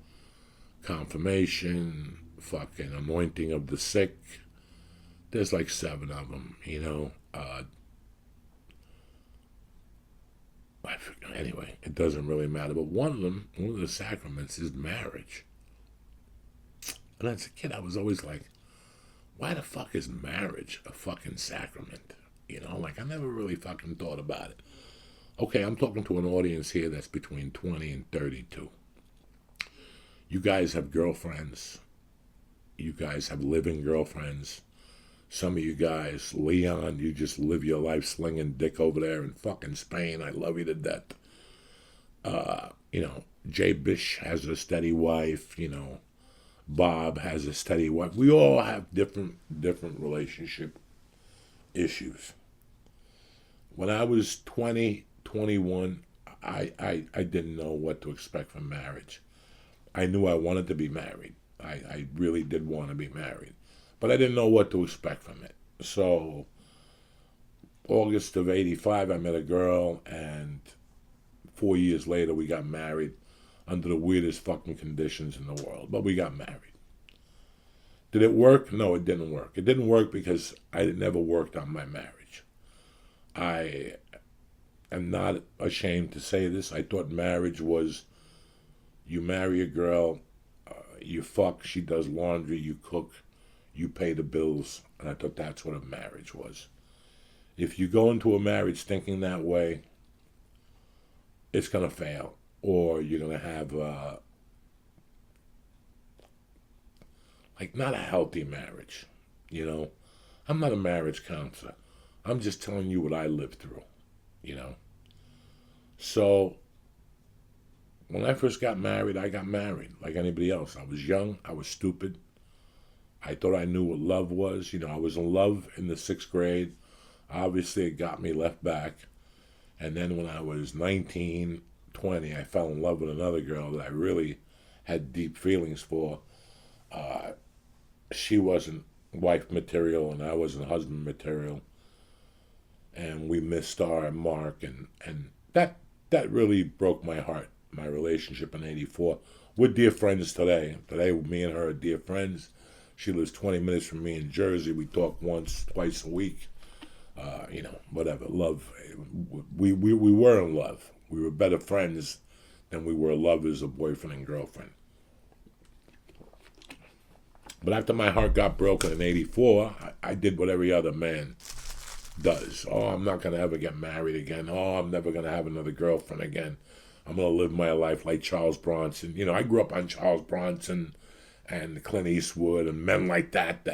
confirmation, fucking anointing of the sick. There's like 7 of them, Anyway, it doesn't really matter. But one of the sacraments is marriage. And as a kid, I was always like, why the fuck is marriage a fucking sacrament? I never really fucking thought about it. Okay, I'm talking to an audience here that's between 20 and 32. You guys have girlfriends. You guys have living girlfriends. Some of you guys, Leon, you just live your life slinging dick over there in fucking Spain. I love you to death. Jay Bish has a steady wife. Bob has a steady wife. We all have different relationship issues. When I was 20, 21, I didn't know what to expect from marriage. I knew I wanted to be married. I really did want to be married. But I didn't know what to expect from it. So August of 85, I met a girl, and 4 years later, we got married under the weirdest fucking conditions in the world. But we got married. Did it work? No, it didn't work. It didn't work because I never worked on my marriage. I am not ashamed to say this. I thought marriage was you marry a girl, you fuck, she does laundry, you cook, you pay the bills. And I thought that's what a marriage was. If you go into a marriage thinking that way, it's going to fail. Or you're going to have, not a healthy marriage. You know, I'm not a marriage counselor. I'm just telling you what I lived through, you know. So, when I first got married, I got married like anybody else. I was young. I was stupid. I thought I knew what love was. You know, I was in love in the 6th grade. Obviously, it got me left back. And then when I was 19, 20, I fell in love with another girl that I really had deep feelings for. She wasn't wife material and I wasn't husband material. And we missed our mark. And that really broke my heart, my relationship in 84. We're dear friends today. Today, me and her are dear friends. She lives 20 minutes from me in Jersey. We talk once, twice a week. You know, whatever. Love. We were in love. We were better friends than we were lovers or boyfriend and girlfriend. But after my heart got broken in 84, I did what every other man does. Oh, I'm not going to ever get married again. Oh, I'm never going to have another girlfriend again. I'm going to live my life like Charles Bronson. You know, I grew up on Charles Bronson and Clint Eastwood and men like that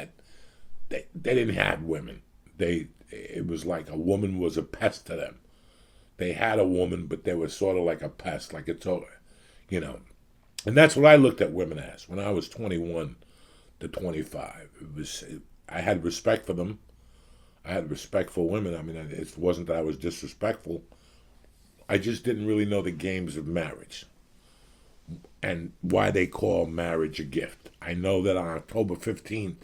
they didn't have women. It was like a woman was a pest to them. They had a woman, but they were sort of like a pest, like it's over, you know. And that's what I looked at women as when I was 21 to 25. I had respect for them. I had respect for women. I mean, it wasn't that I was disrespectful. I just didn't really know the games of marriage and why they call marriage a gift. I know that on October 15th,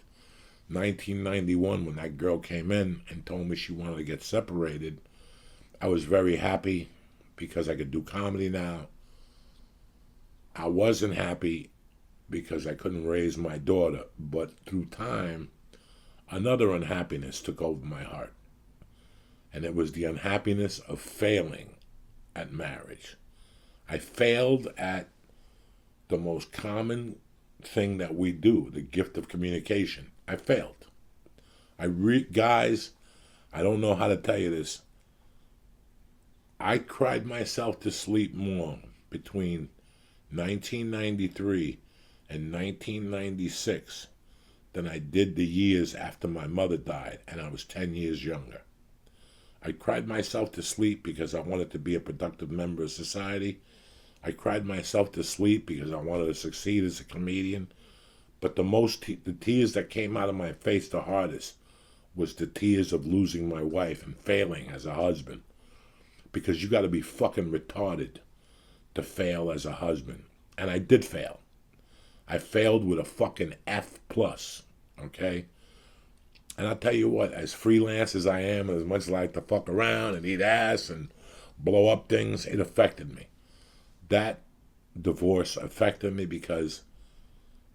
1991, when that girl came in and told me she wanted to get separated, I was very happy because I could do comedy now. I wasn't happy because I couldn't raise my daughter, but through time, another unhappiness took over my heart. And it was the unhappiness of failing at marriage. I failed at the most common thing that we do, the gift of communication. I failed. Guys, I don't know how to tell you this. I cried myself to sleep more between 1993 and 1996 than I did the years after my mother died, and I was 10 years younger. I cried myself to sleep because I wanted to be a productive member of society. I cried myself to sleep because I wanted to succeed as a comedian. But the tears that came out of my face the hardest was the tears of losing my wife and failing as a husband. Because you got to be fucking retarded to fail as a husband. And I did fail. I failed with a fucking F+, okay? And I'll tell you what, as freelance as I am, and as much as I like to fuck around and eat ass and blow up things, it affected me. That divorce affected me because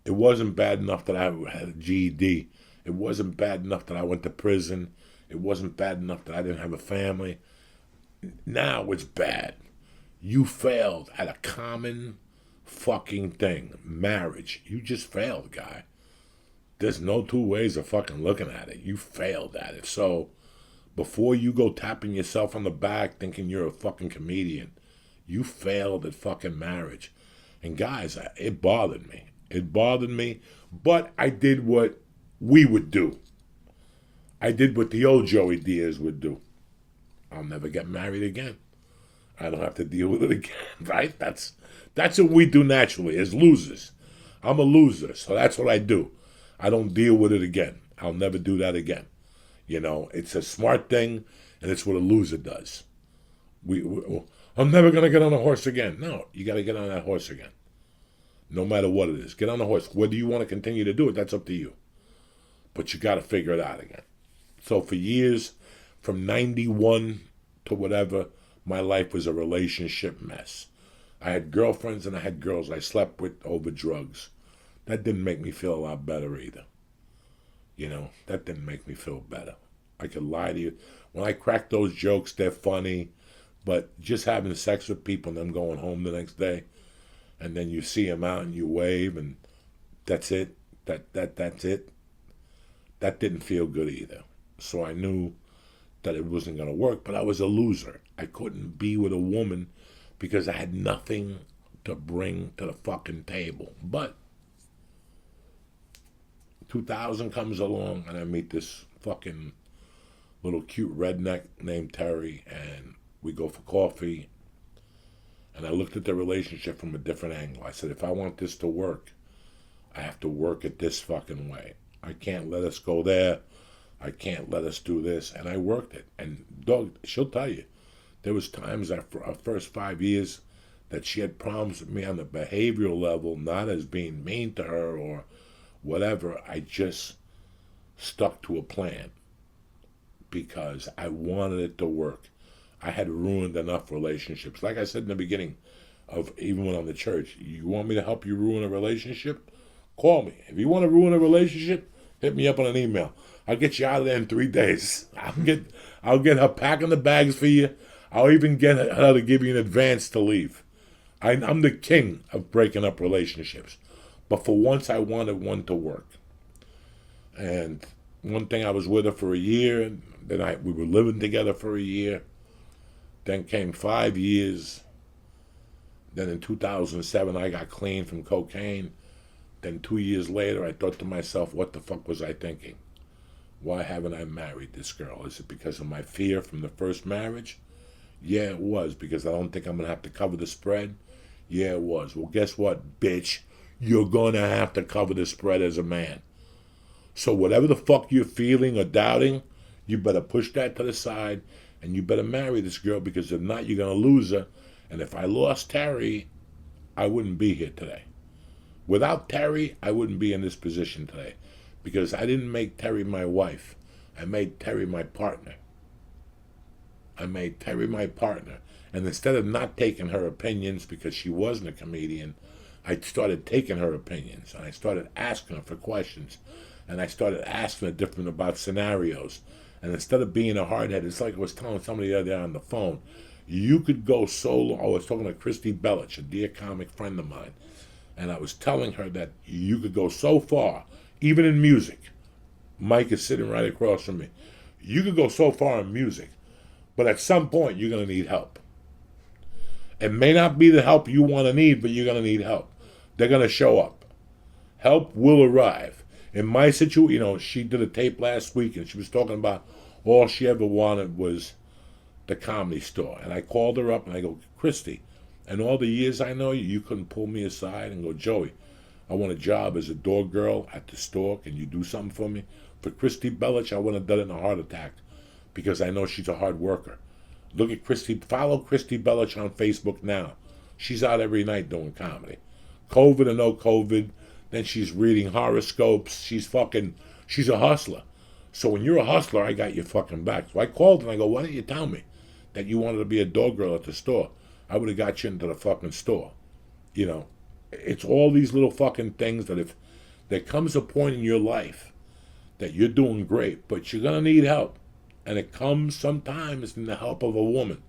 it wasn't bad enough that I had a GED. It wasn't bad enough that I went to prison. It wasn't bad enough that I didn't have a family. Now it's bad. You failed at a common fucking thing. Marriage. You just failed, guy. There's no two ways of fucking looking at it. You failed at it. So, before you go tapping yourself on the back thinking you're a fucking comedian, you failed at fucking marriage. And guys, it bothered me. It bothered me, but I did what we would do. I did what the old Joey Diaz would do. I'll never get married again. I don't have to deal with it again, right? That's what we do naturally as losers. I'm a loser, so that's what I do. I don't deal with it again. I'll never do that again. You know, it's a smart thing, and it's what a loser does. I'm never going to get on a horse again. No, you got to get on that horse again. No matter what it is. Get on the horse. Whether you want to continue to do it, that's up to you. But you got to figure it out again. So for years, from 91 to whatever, my life was a relationship mess. I had girlfriends and I had girls I slept with over drugs. That didn't make me feel a lot better either. You know, that didn't make me feel better. I could lie to you. When I crack those jokes, they're funny. But just having sex with people and them going home the next day, and then you see them out and you wave and that's it. That's it. That didn't feel good either. So I knew that it wasn't going to work, but I was a loser. I couldn't be with a woman because I had nothing to bring to the fucking table. But 2000 comes along and I meet this fucking little cute redneck named Terry, and we go for coffee. And I looked at the relationship from a different angle. I said, if I want this to work, I have to work it this fucking way. I can't let us go there. I can't let us do this. And I worked it. And dog, she'll tell you, there was times after our first 5 years that she had problems with me on the behavioral level, not as being mean to her or whatever. I just stuck to a plan because I wanted it to work. I had ruined enough relationships. Like I said in the beginning of even when I'm the church, you want me to help you ruin a relationship? Call me. If you want to ruin a relationship, hit me up on an email. I'll get you out of there in 3 days. I'll get her packing the bags for you. I'll even get her to give you an advance to leave. I'm the king of breaking up relationships. But for once, I wanted one to work. And one thing, I was with her for a year. Then we were living together for a year. Then came 5 years. Then in 2007, I got clean from cocaine. Then 2 years later, I thought to myself, what the fuck was I thinking? Why haven't I married this girl? Is it because of my fear from the first marriage? Yeah, it was, because I don't think I'm going to have to cover the spread. Yeah, it was. Well, guess what, bitch? You're going to have to cover the spread as a man. So whatever the fuck you're feeling or doubting, you better push that to the side, and you better marry this girl, because if not, you're going to lose her. And if I lost Terry, I wouldn't be here today. Without Terry, I wouldn't be in this position today, because I didn't make Terry my wife. I made Terry my partner. And instead of not taking her opinions because she wasn't a comedian, I started taking her opinions, and I started asking her for questions, and I started asking her different about scenarios. And instead of being a hardhead, it's like I was telling somebody the other day on the phone, you could go solo. I was talking to Christy Bellich, a dear comic friend of mine, and I was telling her that you could go so far, even in music. Mike is sitting right across from me. You could go so far in music, but at some point you're going to need help. It may not be the help you want to need, but you're going to need help. They're going to show up. Help will arrive. In my situation, she did a tape last week, and she was talking about all she ever wanted was the Comedy Store. And I called her up, and I go, Christy, in all the years I know you, you couldn't pull me aside and go, Joey, I want a job as a door girl at the store. Can you do something for me? For Christy Bellich, I wouldn't have done it in a heart attack, because I know she's a hard worker. Look at Christy. Follow Christy Bellich on Facebook now. She's out every night doing comedy. COVID or no COVID, then she's reading horoscopes. She's a hustler. So when you're a hustler, I got your fucking back. So I called and I go, why didn't you tell me that you wanted to be a door girl at the store? I would have got you into the fucking store. It's all these little fucking things that if there comes a point in your life that you're doing great, but you're going to need help. And it comes sometimes in the help of a woman.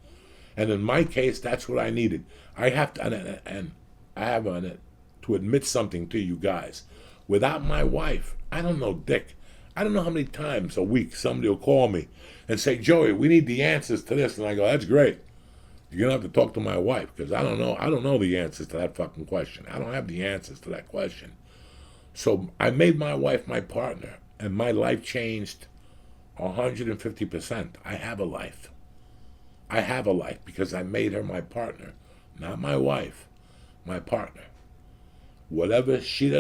And in my case, that's what I needed. I have to, and I have to admit something to you guys. Without my wife, I don't know dick. I don't know how many times a week somebody will call me and say, Joey, we need the answers to this. And I go, that's great. You're going to have to talk to my wife, because I don't know the answers to that fucking question. I don't have the answers to that question. So I made my wife my partner, and my life changed 150%. I have a life. Because I made her my partner, not my wife, my partner. Whatever she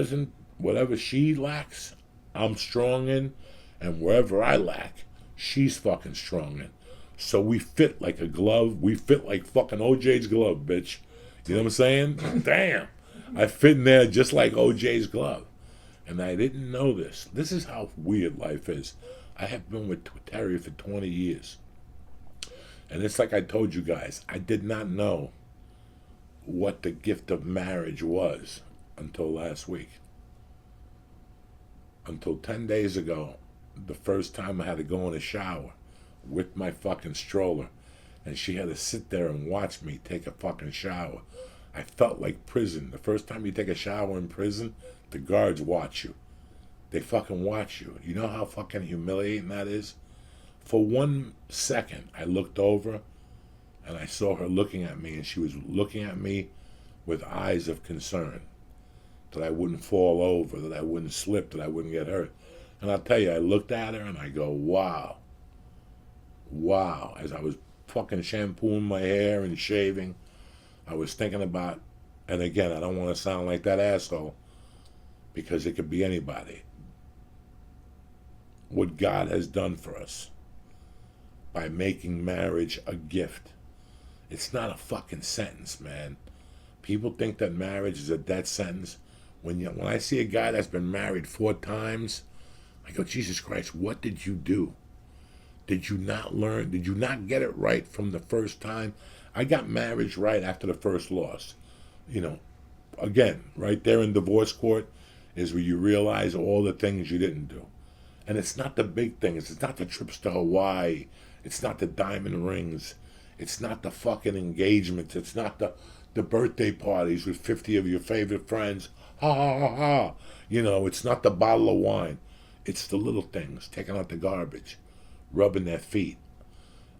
lacks, I'm strong in, and wherever I lack, she's fucking strong in. So we fit like a glove. We fit like fucking OJ's glove, bitch. You know what I'm saying? Damn. I fit in there just like OJ's glove. And I didn't know this. This is how weird life is. I have been with Terry for 20 years. And it's like I told you guys, I did not know what the gift of marriage was until last week. Until 10 days ago, the first time I had to go in a shower with my fucking stroller, and she had to sit there and watch me take a fucking shower. I felt like prison. The first time you take a shower in prison, the guards watch you. They fucking watch you. You know how fucking humiliating that is? For 1 second, I looked over and I saw her looking at me, and she was looking at me with eyes of concern that I wouldn't fall over, that I wouldn't slip, that I wouldn't get hurt. And I'll tell you, I looked at her and I go, wow. Wow. As I was fucking shampooing my hair and shaving, I was thinking about, and again, I don't want to sound like that asshole, because it could be anybody, what God has done for us by making marriage a gift. It's not a fucking sentence, man. People think that marriage is a death sentence. When I see a guy that's been married 4 times, I go, Jesus Christ, what did you do? Did you not learn? Did you not get it right from the first time? I got marriage right after the first loss. You know, again, right there in divorce court is where you realize all the things you didn't do. And it's not the big things. It's not the trips to Hawaii. It's not the diamond rings. It's not the fucking engagements. It's not the birthday parties with 50 of your favorite friends. Ha ha ha ha. You know, it's not the bottle of wine. It's the little things. Taking out the garbage. Rubbing their feet.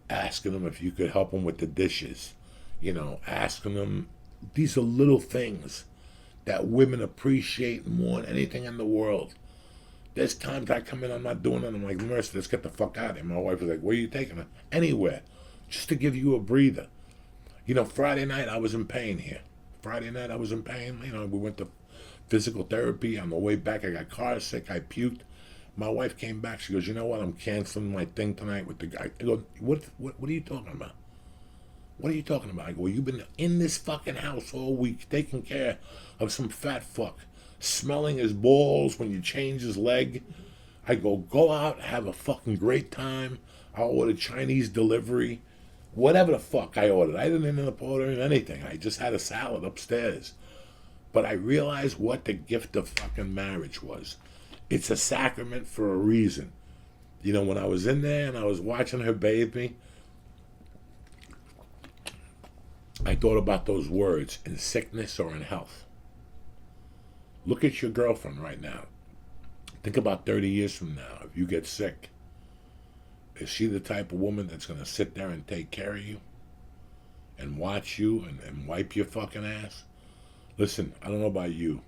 Asking them if you could help them with the dishes. You know, asking them. These are little things that women appreciate more than anything in the world. There's times I come in, I'm not doing it. I'm like, Mercy, let's get the fuck out of here. My wife was like, where are you taking her? Anywhere. Just to give you a breather. You know, Friday night I was in pain here. Friday night I was in pain. You know, we went to physical therapy. On the way back, I got car sick. I puked. My wife came back. She goes, you know what? I'm canceling my thing tonight with the guy. I go, what are you talking about? What are you talking about? I go, well, you've been in this fucking house all week taking care of some fat fuck, smelling his balls when you change his leg. I go out, have a fucking great time. I'll order Chinese delivery. Whatever the fuck I ordered. I didn't end up ordering anything. I just had a salad upstairs. But I realized what the gift of fucking marriage was. It's a sacrament for a reason. You know, when I was in there and I was watching her bathe me, I thought about those words, in sickness or in health. Look at your girlfriend right now. Think about 30 years from now. If you get sick, is she the type of woman that's going to sit there and take care of you and watch you and wipe your fucking ass? Listen, I don't know about you.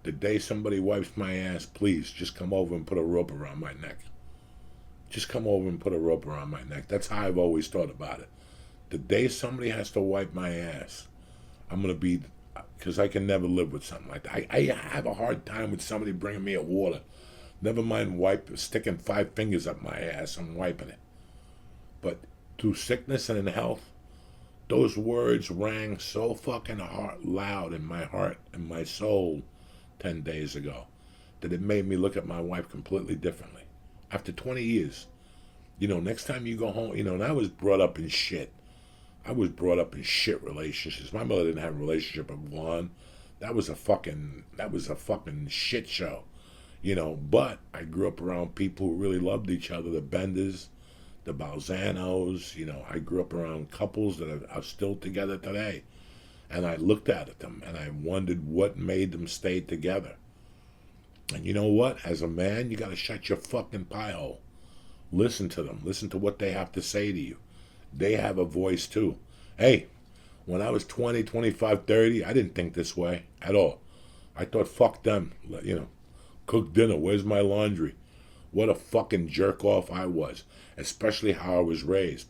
The day somebody wipes my ass, please just come over and put a rope around my neck. Just come over and put a rope around my neck. That's how I've always thought about it. The day somebody has to wipe my ass, I'm going to be, because I can never live with something like that. I have a hard time with somebody bringing me a water. Never mind sticking 5 fingers up my ass and wiping it. But through sickness and in health, those words rang so fucking loud in my heart and my soul 10 days ago that it made me look at my wife completely differently. After 20 years, you know, next time you go home, you know, and I was brought up in shit. I was brought up in shit relationships. My mother didn't have a relationship of one. That was a fucking shit show. You know, but I grew up around people who really loved each other, the Benders, the Balzanos. You know, I grew up around couples that are still together today. And I looked at them and I wondered what made them stay together. And you know what? As a man, you got to shut your fucking pie hole. Listen to them. Listen to what they have to say to you. They have a voice too. Hey, when I was 20, 25, 30, I didn't think this way at all. I thought, fuck them. You know, cook dinner. Where's my laundry? What a fucking jerk off I was. Especially how I was raised.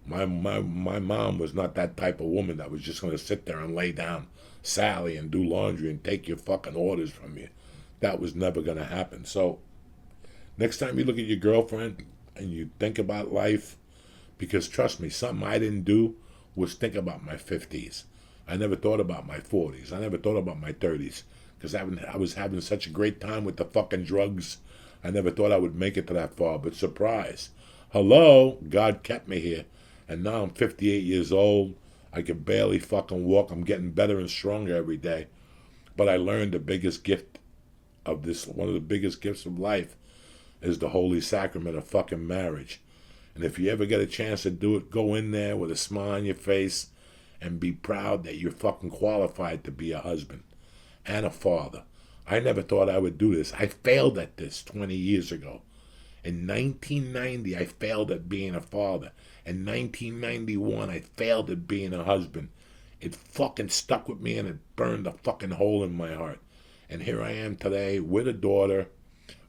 My mom was not that type of woman that was just going to sit there and lay down Sally and do laundry and take your fucking orders from you. That was never going to happen. So next time you look at your girlfriend and you think about life, because trust me, something I didn't do was think about my 50s. I never thought about my 40s. I never thought about my 30s because I was having such a great time with the fucking drugs. I never thought I would make it to that far. But surprise. Hello, God kept me here. And now I'm 58 years old. I can barely fucking walk. I'm getting better and stronger every day. But I learned the biggest gift of this, one of the biggest gifts of life, is the holy sacrament of fucking marriage. And if you ever get a chance to do it, go in there with a smile on your face and be proud that you're fucking qualified to be a husband and a father. I never thought I would do this. I failed at this 20 years ago. In 1990, I failed at being a father. In 1991, I failed at being a husband. It fucking stuck with me and it burned a fucking hole in my heart. And here I am today with a daughter,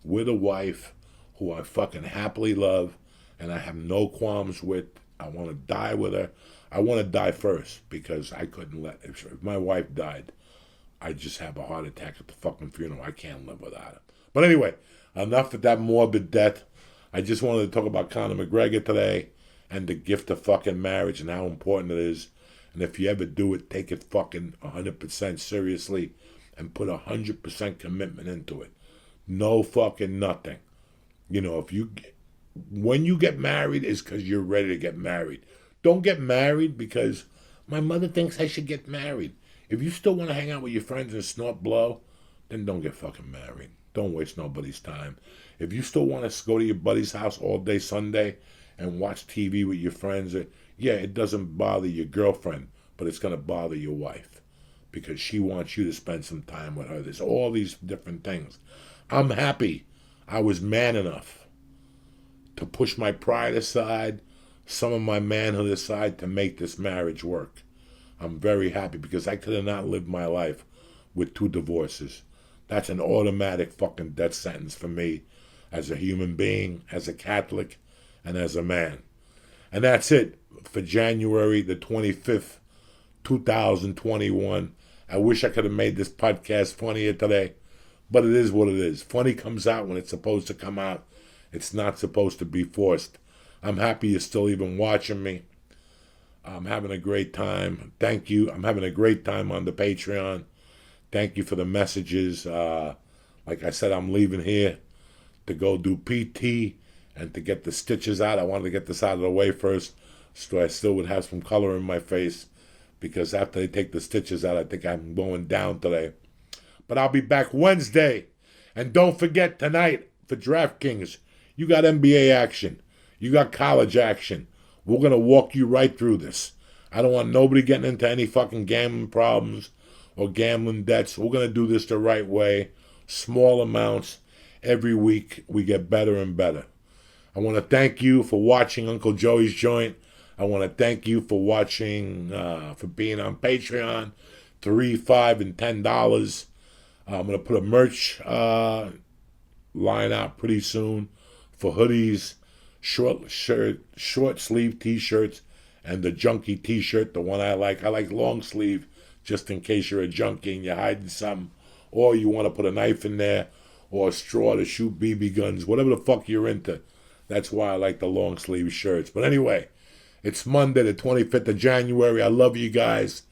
with a wife who I fucking happily love and I have no qualms with. I want to die with her. I want to die first because I couldn't let, if my wife died, I'd just have a heart attack at the fucking funeral. I can't live without her. But anyway, enough of that morbid death. I just wanted to talk about Conor McGregor today and the gift of fucking marriage and how important it is. And if you ever do it, take it fucking 100% seriously and put 100% commitment into it. No fucking nothing. You know, when you get married is because you're ready to get married. Don't get married because my mother thinks I should get married. If you still want to hang out with your friends and snort blow, then don't get fucking married. Don't waste nobody's time. If you still want to go to your buddy's house all day Sunday and watch TV with your friends, yeah, it doesn't bother your girlfriend, but it's going to bother your wife because she wants you to spend some time with her. There's all these different things. I'm happy I was man enough to push my pride aside, some of my manhood aside to make this marriage work. I'm very happy because I could have not lived my life with 2 divorces. That's an automatic fucking death sentence for me as a human being, as a Catholic, and as a man. And that's it for January the 25th, 2021. I wish I could have made this podcast funnier today, but it is what it is. Funny comes out when it's supposed to come out. It's not supposed to be forced. I'm happy you're still even watching me. I'm having a great time. Thank you. I'm having a great time on the Patreon. Thank you for the messages. Like I said, I'm leaving here to go do PT and to get the stitches out. I wanted to get this out of the way first so I still would have some color in my face because after they take the stitches out, I think I'm going down today. But I'll be back Wednesday. And don't forget tonight for DraftKings, you got NBA action. You got college action. We're going to walk you right through this. I don't want nobody getting into any fucking gambling problems or gambling debts. We're going to do this the right way. Small amounts. Every week we get better and better. I want to thank you for watching Uncle Joey's Joint. I want to thank you for watching, for being on Patreon. $3, $5, and $10. I'm going to put a merch line out pretty soon for hoodies, short sleeve t-shirts, and the junkie t-shirt, the one I like. I like long sleeve, just in case you're a junkie and you're hiding something, or you want to put a knife in there, or a straw to shoot BB guns, whatever the fuck you're into. That's why I like the long sleeve shirts. But anyway, it's Monday, the 25th of January. I love you guys.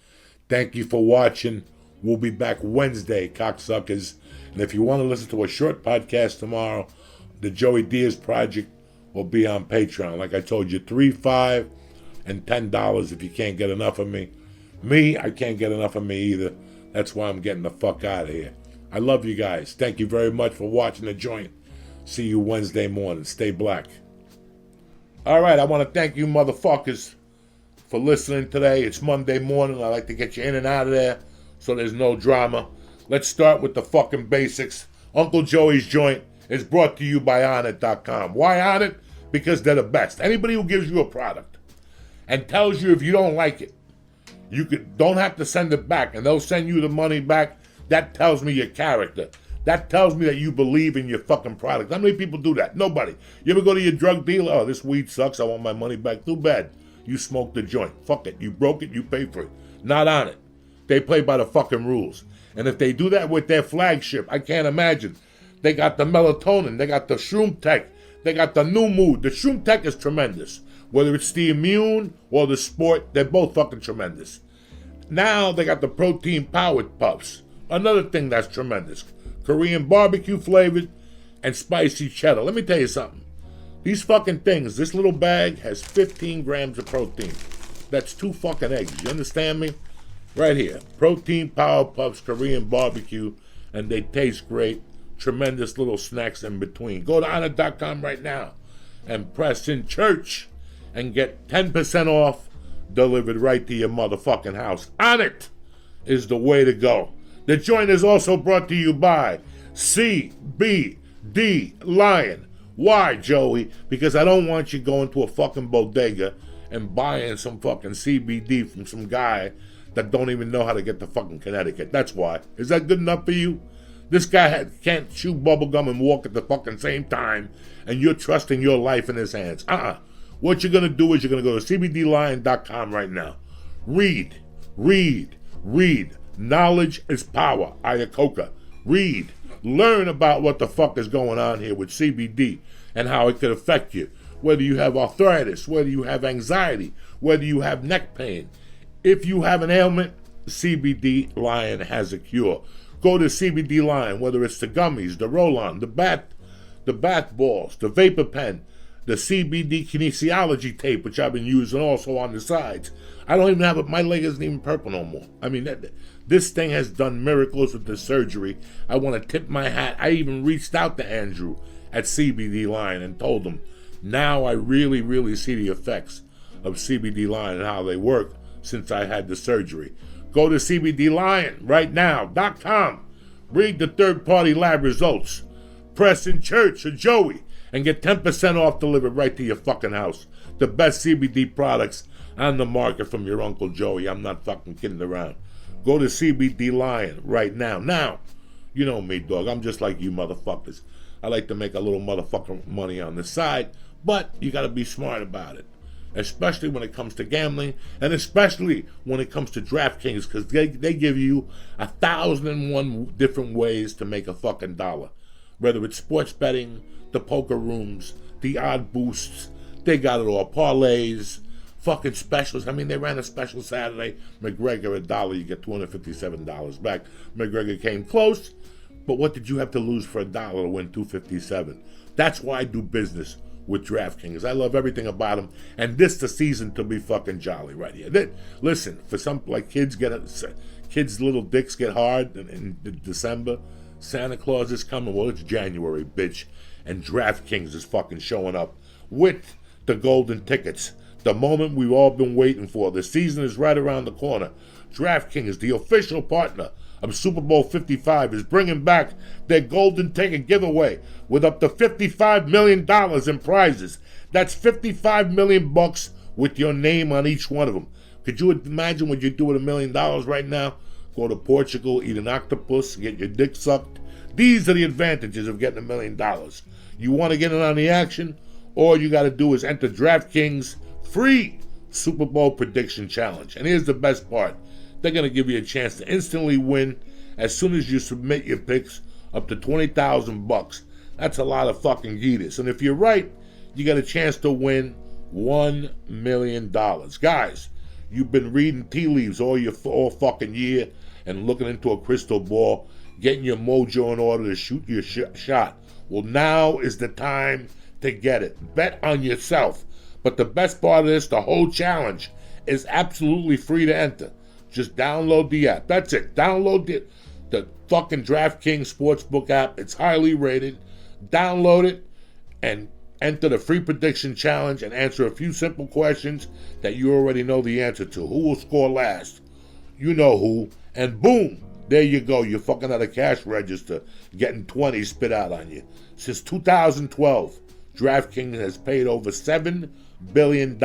Thank you for watching. We'll be back Wednesday, cocksuckers. And if you want to listen to a short podcast tomorrow, the Joey Diaz Project will be on Patreon. Like I told you, $3, $5, and $10 if you can't get enough of me. Me, I can't get enough of me either. That's why I'm getting the fuck out of here. I love you guys. Thank you very much for watching The Joint. See you Wednesday morning. Stay black. All right, I want to thank you motherfuckers for listening today. It's Monday morning. I like to get you in and out of there so there's no drama. Let's start with the fucking basics. Uncle Joey's Joint is brought to you by Onnit.com. Why Onnit? Because they're the best. Anybody who gives you a product and tells you if you don't like it, you don't have to send it back and they'll send you the money back, that tells me your character. That tells me that you believe in your fucking product. How many people do that? Nobody. You ever go to your drug dealer? Oh, this weed sucks. I want my money back. Too bad. You smoked the joint. Fuck it. You broke it. You pay for it. Not on it. They play by the fucking rules. And if they do that with their flagship, I can't imagine. They got the melatonin. They got the Shroom Tech. They got the new mood. The Shroom Tech is tremendous. Whether it's the immune or the sport, they're both fucking tremendous. Now they got the protein powered puffs. Another thing that's tremendous. Korean barbecue flavored and spicy cheddar. Let me tell you something. These fucking things, this little bag has 15 grams of protein. That's 2 fucking eggs. You understand me? Right here. Protein Power Puffs, Korean barbecue, and they taste great. Tremendous little snacks in between. Go to honor.com right now and press in church and get 10% off delivered right to your motherfucking house. On it is the way to go. The joint is also brought to you by CBD Lion. Why, Joey? Because I don't want you going to a fucking bodega and buying some fucking CBD from some guy that don't even know how to get to fucking Connecticut. That's why. Is that good enough for you? This guy can't chew bubblegum and walk at the fucking same time, and you're trusting your life in his hands. What you're going to do is you're going to go to cbdlion.com right now. Read. Knowledge is power. Ayakoka. Read. Learn about what the fuck is going on here with CBD and how it could affect you. Whether you have arthritis, whether you have anxiety, whether you have neck pain. If you have an ailment, CBD Lion has a cure. Go to CBD Lion, whether it's the gummies, the roll-on, the bath balls, the vapor pen, the CBD kinesiology tape, which I've been using also on the sides. I don't even have it. My leg isn't even purple no more. I mean, this thing has done miracles with the surgery. I want to tip my hat. I even reached out to Andrew at CBD Lion and told him, now I really, really see the effects of CBD Lion and how they work since I had the surgery. Go to cbdlion.com. Read the third-party lab results. Press in church or Joey and get 10% off delivered right to your fucking house. The best CBD products on the market from your Uncle Joey. I'm not fucking kidding around. Go to CBD Lion right now. Now, you know me, dog. I'm just like you motherfuckers. I like to make a little motherfucking money on the side, but you got to be smart about it. Especially when it comes to gambling, and especially when it comes to DraftKings, because they give you 1,001 different ways to make a fucking dollar. Whether it's sports betting, the poker rooms, the odd boosts, they got it all. Parlays, fucking specials. I mean, they ran a special Saturday. McGregor $1, you get $257 back. McGregor came close, but what did you have to lose for $1 to win $257? That's why I do business with DraftKings. I love everything about them, and this the season to be fucking jolly right here. Listen, for some, like kids little dicks get hard in December. Santa Claus is coming. Well, it's January, bitch, and DraftKings is fucking showing up with the golden tickets. The moment we've all been waiting for. The season is right around the corner. DraftKings, the official partner of Super Bowl 55, is bringing back their golden ticket giveaway with up to $55 million in prizes. That's $55 million bucks with your name on each one of them. Could you imagine what you do with $1 million right now? Go to Portugal, eat an octopus, get your dick sucked. These are the advantages of getting $1 million. You want to get in on the action? All you got to do is enter DraftKings free Super Bowl prediction challenge. And here's the best part. They're going to give you a chance to instantly win as soon as you submit your picks, up to 20,000 bucks. That's a lot of fucking geeters. And if you're right, you got a chance to win $1 million. Guys, you've been reading tea leaves all fucking year and looking into a crystal ball, getting your mojo in order to shoot your shot. Well, now is the time to get it. Bet on yourself. But the best part of this, the whole challenge, is absolutely free to enter. Just download the app. That's it. Download the fucking DraftKings Sportsbook app. It's highly rated. Download it and enter the free prediction challenge and answer a few simple questions that you already know the answer to. Who will score last? You know who. And boom, there you go. You're fucking at a cash register getting 20 spit out on you. Since 2012, DraftKings has paid over $7 billion.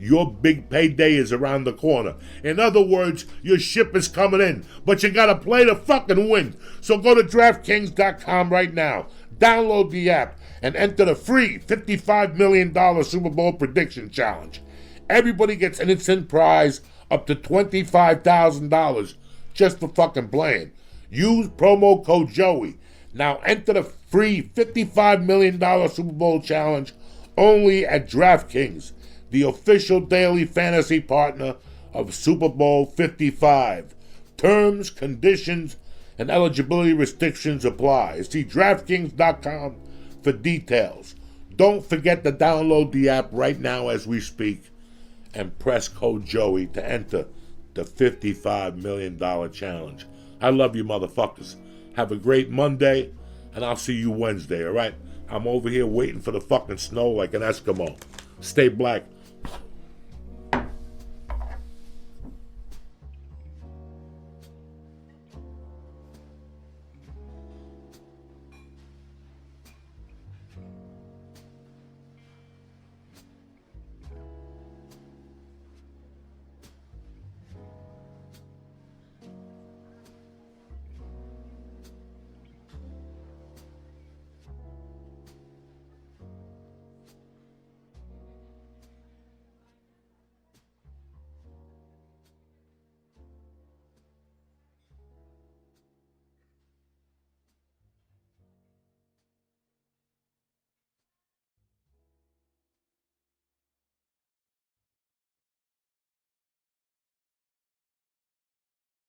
Your big payday is around the corner. In other words, your ship is coming in, but you gotta play to fucking win. So go to DraftKings.com right now, download the app, and enter the free $55 million Super Bowl prediction challenge. Everybody gets an instant prize up to $25,000 just for fucking playing. Use promo code Joey. Now enter the free $55 million Super Bowl challenge only at DraftKings, the official daily fantasy partner of Super Bowl 55. Terms, conditions, and eligibility restrictions apply. See DraftKings.com for details. Don't forget to download the app right now as we speak and press code Joey to enter the $55 million challenge. I love you motherfuckers. Have a great Monday, and I'll see you Wednesday, all right? I'm over here waiting for the fucking snow like an Eskimo. Stay black.